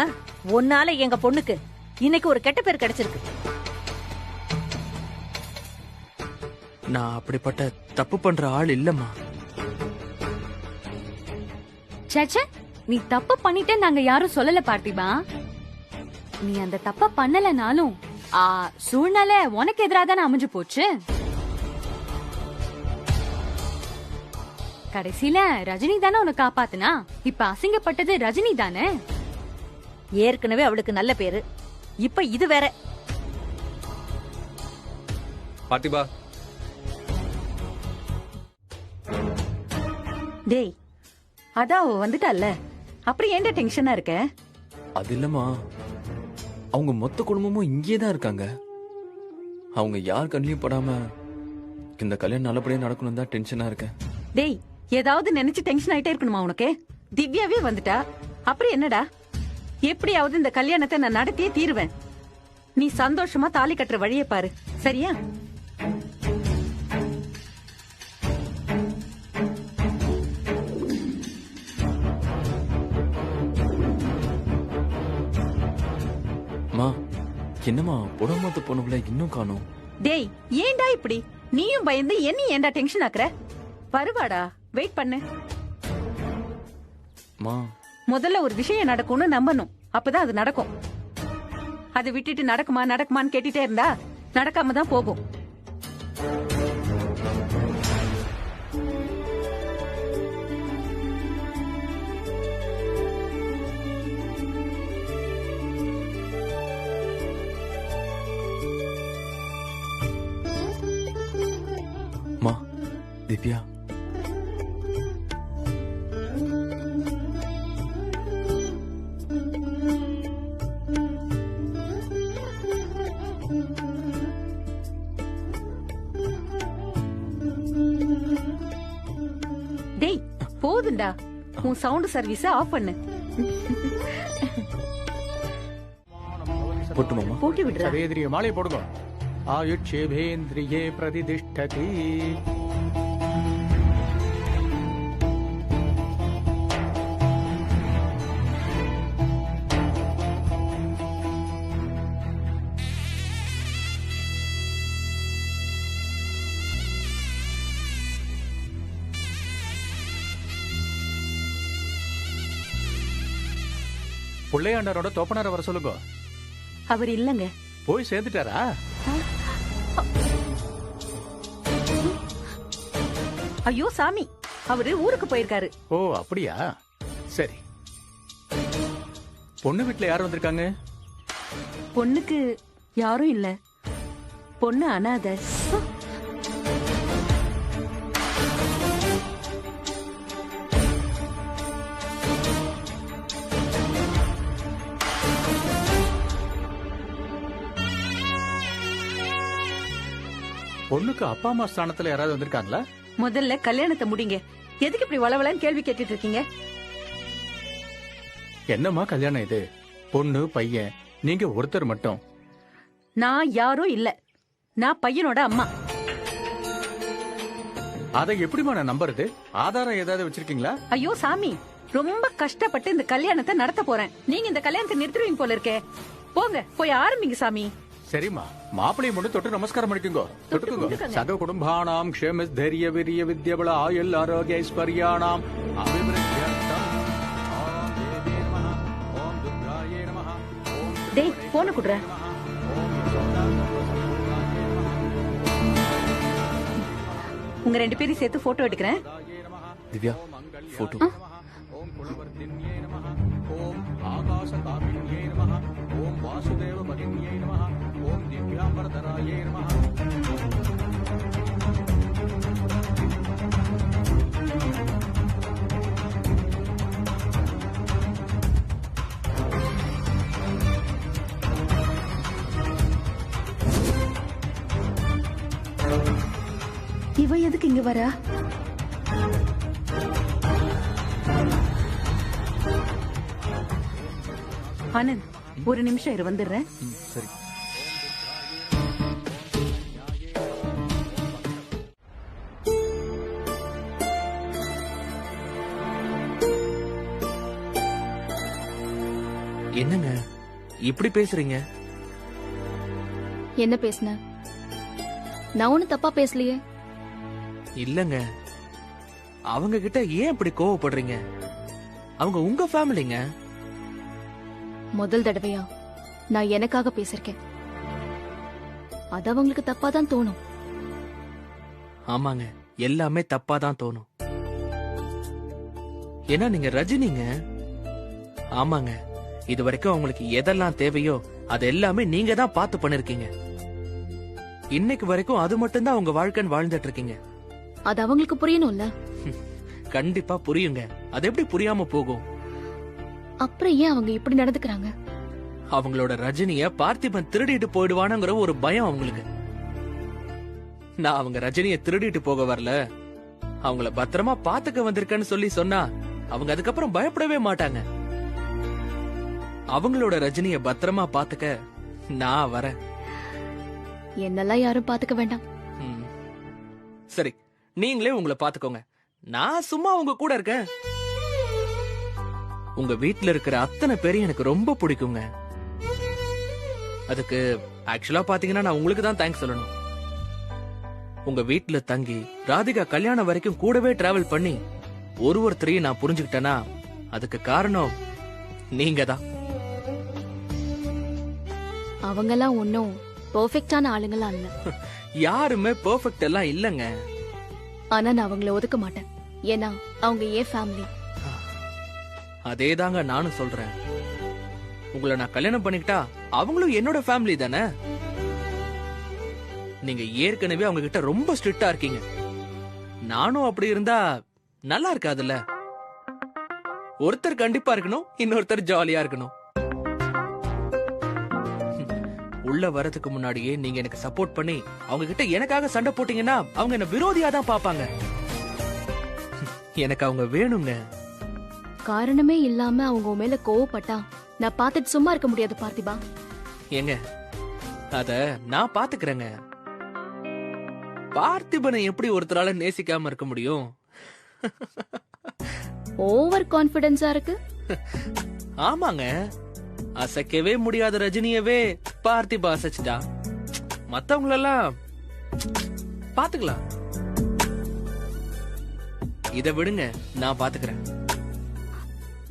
உன்னால எங்க பொண்ணுக்கு இன்னைக்கு ஒரு கெட்ட பேர் கிடைச்சிருக்கு. நான் அப்படிப்பட்ட தப்பு பண்ற ஆள் இல்லம்மா. சேச்சே, நீ தப்பு பண்ணிட்டே நாங்க யாரும் சொல்லல பார்த்திபா. நீ அந்த தப்ப பண்ணலனாலும் சூழ்நிலை உனக்கு எதிராக தானே அமைஞ்சு போச்சு. கடைசியில ரஜினி தானே உன்னை காப்பாத்துனா. இப்ப அசிங்கப்பட்டது ரஜினி தானே. ஏற்கனவே அவளுக்கு நல்ல பேரு, இப்ப இது வேற. பார்த்திபா, டேய், அதான் அவ வந்துட்டால, அப்புறம் ஏன்டா டென்ஷனா இருக்க? அது இல்லம்மா, அவங்க மொத்த குடும்பமும் இங்கே தான் இருக்காங்க. அவங்க யார் கண்ணிலையும் படாம இந்த கல்யாணம் நல்லபடியா நடக்கணும் தான் டென்ஷனா இருக்கேன். டேய், ஏதாவது நினைச்சு டென்ஷன் ஆயிட்டே இருக்கணுமா உனக்கு? திவ்யாவே வந்துட்டா அப்புறம் என்னடா? எப்படியாவது இந்த கல்யாணத்தை நான் நடத்தியே தீருவேன். நீ சந்தோஷமா தாலி கட்டுற வழியை பாரு, சரியா? என்னமா புடமத்த பொண்ணுல இன்னும் காணோம்? டேய், ஏன்டா இப்படி? நீயும் பயந்து என்ன ஏன்டா டென்ஷன் ஆக்குற? வருவாடா, வெயிட் பண்ணு. முதல்ல ஒரு விஷயம் நடக்கும்னு நம்பணும், அப்பதான் அது நடக்கும். அதை விட்டுட்டு நடக்குமா நடக்குமான்னு கேட்டுட்டே இருந்தா நடக்காம தான் போகும். திவ்யா, டேய் போதுண்டா, உன் சவுண்ட் சர்வீஸ ஆஃப் பண்ணு. போட்டு மாமா, போட்டு விடுறா. சவேந்திரிய மாலை போடுங்க. ஆயுட்சேபேந்திரியே பிரதிதிஷ்டதி. பிள்ளையாண்டரோட தோப்பனார வர சொல்லுங்க. அவர் இல்லங்க. போய் சேர்ந்துட்டாரா? ஐயோ சாமி, அவரு ஊருக்கு போயிருக்காரு. ஓ அப்படியா? சரி. பொண்ணு வீட்டுல யார் வந்திருக்காங்க? பொண்ணுக்கு யாரும் இல்ல. பொண்ணு அனாதை. பொண்ணுக்கு அப்பா அம்மா ஸ்தானத்துல யாராவது வந்திருக்காங்களா? முதல்ல கல்யாணத்தை முடிங்க. எதுக்கு இப்படி வளவலன்னு கேள்வி கேட்டுட்டு இருக்கீங்க? என்னம்மா கல்யாணம் இது? பொண்ணு பையன் நீங்க ஒருத்தர் மட்டும். நான் யாரும் இல்ல. நான் பையனோட அம்மா. அதை எப்படிமா நான் நம்புறது? ஆதாரம் ஏதாவது வச்சிருக்கீங்களா? ஐயோ சாமி, ரொம்ப கஷ்டப்பட்டு இந்த கல்யாணத்தை நடத்த போறேன். நீங்க இந்த கல்யாணத்தை நிறுத்துவீங்க போல இருக்கே. போங்க, போய் ஆரம்பிங்க சாமி. சரிம்மா, மாப்பிளைய மட்டும் தொட்டு நமஸ்காரம் பண்ணிக்கோங்க. தொட்டுக்கோங்க. சக குடும்பானாம் க்ஷேம தைரிய வீரிய வித்யபல ஆயுள் ஆரோக்கிய ஐஸ்வர்யானாம் அபிவிருத்தியர்த்தம். ஓம் தேவி நமஹ. ஓம் துர்காயே நமஹ. ஓம் டேய் போன குடுற. உங்க ரெண்டு பேரும் சேர்த்து போட்டோ எடுக்கிறேன். திவ்யா போட்டோ. ஓம் குலவர்தின்யே நமஹ. ஓம் ஆகாசதாபின்யே நமஹ. ஓம் வாசுதேவ பகின்யே நமஹ. ஓம் திவ்யாம்பரதராயே நமஹ. இவ எதுக்கு இங்க வரா? ஆனந்த், ஒரு நிமிஷம் இரு, வந்துடுறேன். சரி. என்னங்க இப்படி பேசுறீங்க? என்ன பேசுன? நான் ஒண்ணு தப்பா பேசலையே. இல்லங்க, அவங்க கிட்ட ஏன் இப்படி கோவப்படுறீங்க? அவங்க உங்க ஃபேமிலிங்க. முதல் தடவையா நான் எனக்காக பேசிருக்கேன். அது அவங்களுக்கு தப்பா தான் தோணும். ஆமாங்க, எல்லாமே தப்பா தான் தோணும். ஏன்னா நீங்க ரஜினிங்க. ஆமாங்க, இது வரைக்கும் அவங்களுக்கு எதெல்லாம் தேவையோ அது எல்லாமே நீங்க தான் பார்த்து பண்ணிருக்கீங்க. இன்னைக்கு வரைக்கும் அது மட்டும் தான் உங்க வாழ்க்கைன்னு வாழ்ந்துட்டு இருக்கீங்க. அது அவங்களுக்கு புரியணும்ல. கண்டிப்பா புரியுங்க. அது எப்படி புரியாம போகும்? அப்புறம் ஏன் அவங்க இப்படி நடந்துக்கிறாங்க? அவங்களோட ரஜினிய பார்த்திபன் திருடிட்டு போயிடுவானுங்கிற ஒரு பயம் அவங்களுக்கு. நான் அவங்க ரஜினிய திருடிட்டு போக வரல, அவங்கள பத்திரமா பாத்துக்க வந்திருக்கேன்னு சொல்லி சொன்னா அவங்க அதுக்கப்புறம் பயப்படவே மாட்டாங்க. அவங்களோட ரஜினிய பத்திரமா பாத்துக்க நான் வரேன். என்னெல்லாம் யாரும் பாத்துக்க வேண்டாம். சரி, நீங்களே உங்களை பாத்துக்கோங்க. நான் சும்மா உங்க கூட இருக்கேன். உங்க வீட்ல இருக்கிற அத்தனை பேரையும் எனக்கு ரொம்ப பிடிக்குங்க. அதுக்கு ஆக்சுவலா பாத்தீங்கன்னா நான் உங்களுக்கு தான் தேங்க்ஸ் சொல்லணும். உங்க வீட்ல தங்கி ராதிகா கல்யாணம் வரைக்கும் கூடவே டிராவல் பண்ணி ஒருத்தரையும் நான் புரிஞ்சுக்கிட்டேன்னா அதுக்கு காரணம் நீங்க தான். அவங்கெல்லாம் ஒன்னும் பெர்ஃபெக்ட்டான ஆளுங்களா இல்ல. யாருமே பெர்ஃபெக்ட் எல்லாம் இல்லங்க. ஆனா நான் அவங்கள ஒதுக்க மாட்டேன். ஏன்னா அவங்க ஏன் ஃபேமிலி. அதேதாங்க நானும் சொல்றேன். உங்களை நான் கல்யாணம் பண்ணிக்கிட்டா அவங்களும் என்னோட ஃபேமிலி தானே. நீங்க ஏற்கனவே அவங்க கிட்ட ரொம்ப ஸ்ட்ரிக்ட்டா இருக்கீங்க. நானும் அப்படி இருந்தா நல்லா இருக்காதுல்ல. ஒருத்தர் கண்டிப்பா இருக்கணும், இன்னொருத்தர் ஜாலியா இருக்கணும். உள்ள வரதுக்கு முன்னாடியே நீங்க எனக்கு சப்போர்ட் பண்ணி அவங்க கிட்ட எனக்காக சண்டை போட்டீங்கன்னா அவங்க என்ன விரோதியா தான் பாப்பாங்க. எனக்கு அவங்க வேணுங்க. காரணமே இல்லாம அவங்க உன் மேல கோவப்பட்டா நான் பார்த்துட்டு சும்மா இருக்க முடியாது பார்த்திபா. ஏங்க, அத நான் பாத்துக்கிறேங்க. பார்த்திபனை எப்படி ஒருத்தரால நேசிக்காம இருக்க முடியும்? ஓவர் கான்பிடன்ஸா இருக்கு. ஆமாங்க, அசைக்கவே முடியாத ரஜினியவே பார்த்திபா அசைச்சிட்டா. மத்தவங்களெல்லாம் பாத்துக்கலாம். இத விடுங்க, நான் பாத்துக்கிறேன்.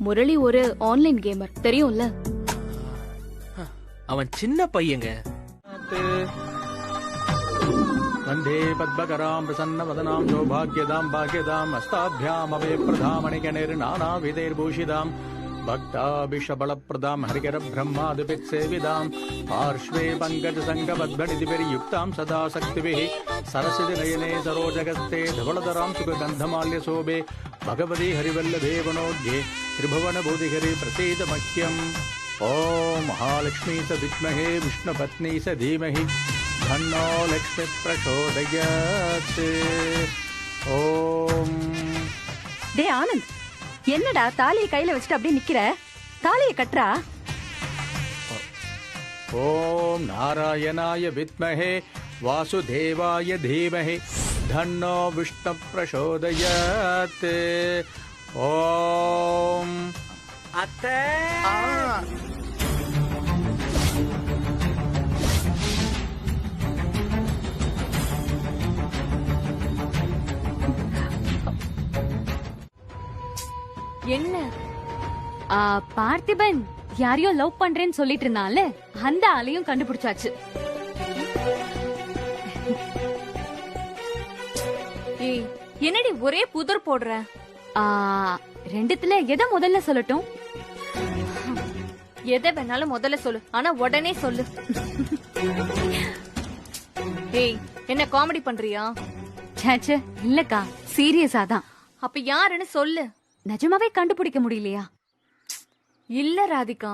முரளி ஒரு ஆன்லைன் கேமர், தெரியும்ல? அவன் சின்ன பையங்க. वन्दे पद्मकरां प्रसन्नवदनां सौभाग्यदां भाग्यदाम् हस्ताभ्यामभयप्रधामणिकनिर्नानाविधैर्भूषिताम् भक्ताभिषबलप्रदां हरिकरब्रह्मादिपित्सेविदां पार्श्वे पङ्कजसङ्गपद्मनिधिभिर्युक्तां सदा शक्तिभिः सरसिजि नयने सरोजगस्ते धवलधरां सुखगन्धमाल्यशोभे भगवती हरिवल्लभे वनोद्ये त्रिभुवनबोधिहरि प्रसीद मह्यम् ॐ महालक्ष्मी स विद्महे विष्णुपत्नी स धीमहि तन्नो लक्ष्मी प्रचोदयात् ॐ டே ஆனந்த், என்னடா தாலியை கையில வச்சுட்டு அப்படியே நிக்கிற? தாலியை கட்டுறா. ॐ नारायणाय विद्महे वासुदेवाय धीमहि तन्नो विष्णु प्रचोदयात् ॐ அத்தை என்ன பார்த்திபன் யாரையோ லவ் பண்றேன்னு சொல்லிட்டு இருந்தான்ல, அந்த ஆளையும் கண்டுபிடிச்சாச்சு. ஏய், என்னடி ஒரே புதர் போடுற? ரெண்டுத்துல எதை முதல்ல சொல்லட்டும்? எதை வேணாலும் முதல்ல சொல்லு, ஆனா உடனே சொல்லு. ஏய், என்ன காமெடி பண்றியா? சேச்சே இல்லக்கா, சீரியஸா தான். அப்ப யாருன்னு சொல்லு. நிஜமாவே கண்டுபிடிக்க முடியலையா? இல்ல ராதிகா,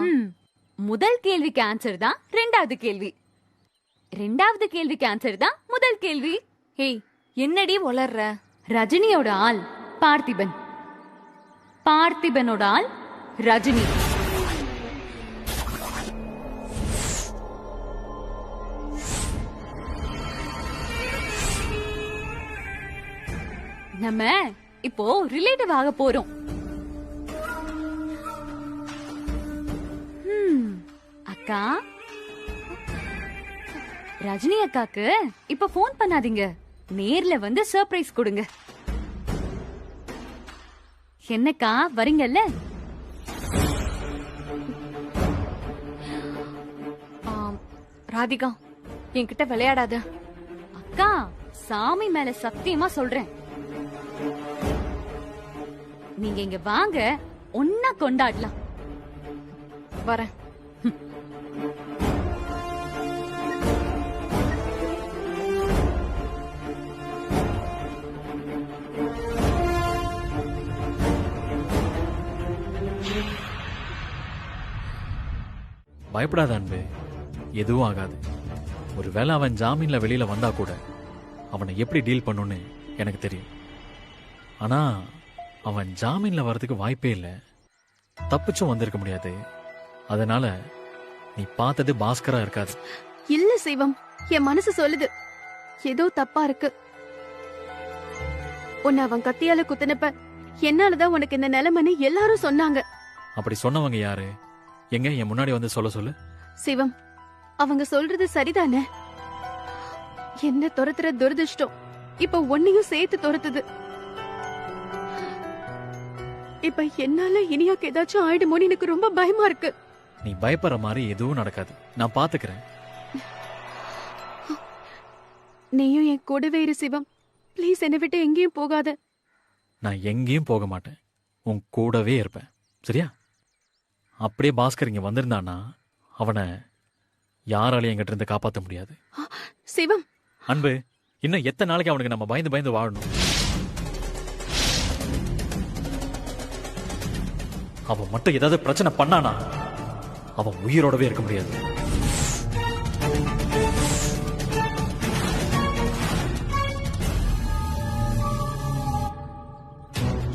முதல் கேள்விக்கு ஆன்சர் தான் ரெண்டாவது கேள்வி, ரெண்டாவது கேள்விக்கு ஆன்சர் தான் முதல் கேள்வி. ஏய், என்னடி வளர்ற? ரஜினியோட ஆள் பார்த்திபன், பார்த்திபனோட ஆள் ரஜினி. நம்ம இப்போ ரிலேட்டிவ் ஆக போறோம். அக்கா, ரஜினி அக்காக்கு இப்ப போன் பண்ணாதீங்க, நேர்ல வந்து சர்ப்ரைஸ் கொடுங்க. என்னக்கா வரீங்கல்ல? ராதிகா, என்கிட்ட விளையாடாத. அக்கா, சாமி மேல சத்தியமா சொல்றேன், நீங்க இங்க வாங்க, ஒன்னா கொண்டாடலாம். வரேன். பயப்படாத அன்பு, எதுவும் ஆகாது. ஒருவேளை அவன் ஜாமீன்ல வெளியில வந்தா கூட அவனை எப்படி டீல் பண்ணுன்னு எனக்கு தெரியும். ஆனா அவன் ஜாமீன்ல வர்றதுக்கு வாய்ப்பே இல்லை, தப்பிச்சும் வந்திருக்க முடியாது. அதனால நீ பார்த்தது பாஸ்கரா இருக்காது. இல்ல சிவம், என் மனசு சொல்லுது ஏதோ தப்பா இருக்கு. உன்னை அவன் கத்தியால குத்தினப்ப என்னாலதான் உனக்கு இந்த நிலைமைன்னு எல்லாரும் சொன்னாங்க. அப்படி சொன்னவங்க யாரு? எங்க என் முன்னாடி வந்து சொல்ல சொல்லு. சிவம், அவங்க சொல்றது சரிதானே? என்ன துரத்துற துரதிருஷ்டம் இப்ப உன்னையும் சேர்த்து துரத்துது. இப்ப என்னால இனியாக்கு ஏதாச்சும் ஆயிடுமோன்னு எனக்கு ரொம்ப பயமா இருக்கு. நீ பயப்படுற மாதிரி எதுவும் நடக்காது, நான் பாத்துக்கிறேன். நீயும் என் கூடவே இரு சிவம், ப்ளீஸ் என்னை விட்டு எங்கேயும் போகாத. நான் எங்கேயும் போக மாட்டேன், உன் கூடவே இருப்பேன், சரியா? அப்படியே பாஸ்கர் இங்க வந்திருந்தானா அவனை யாராலையும் என்கிட்ட இருந்து காப்பாற்ற முடியாது. சிவம் அன்பு, இன்னும் எத்தனை நாளைக்கு அவனுக்கு நம்ம பயந்து பயந்து வாழணும்? அவன் மட்டும் ஏதாவது பிரச்சனை பண்ணானா அவன் உயிரோடவே இருக்க முடியாது.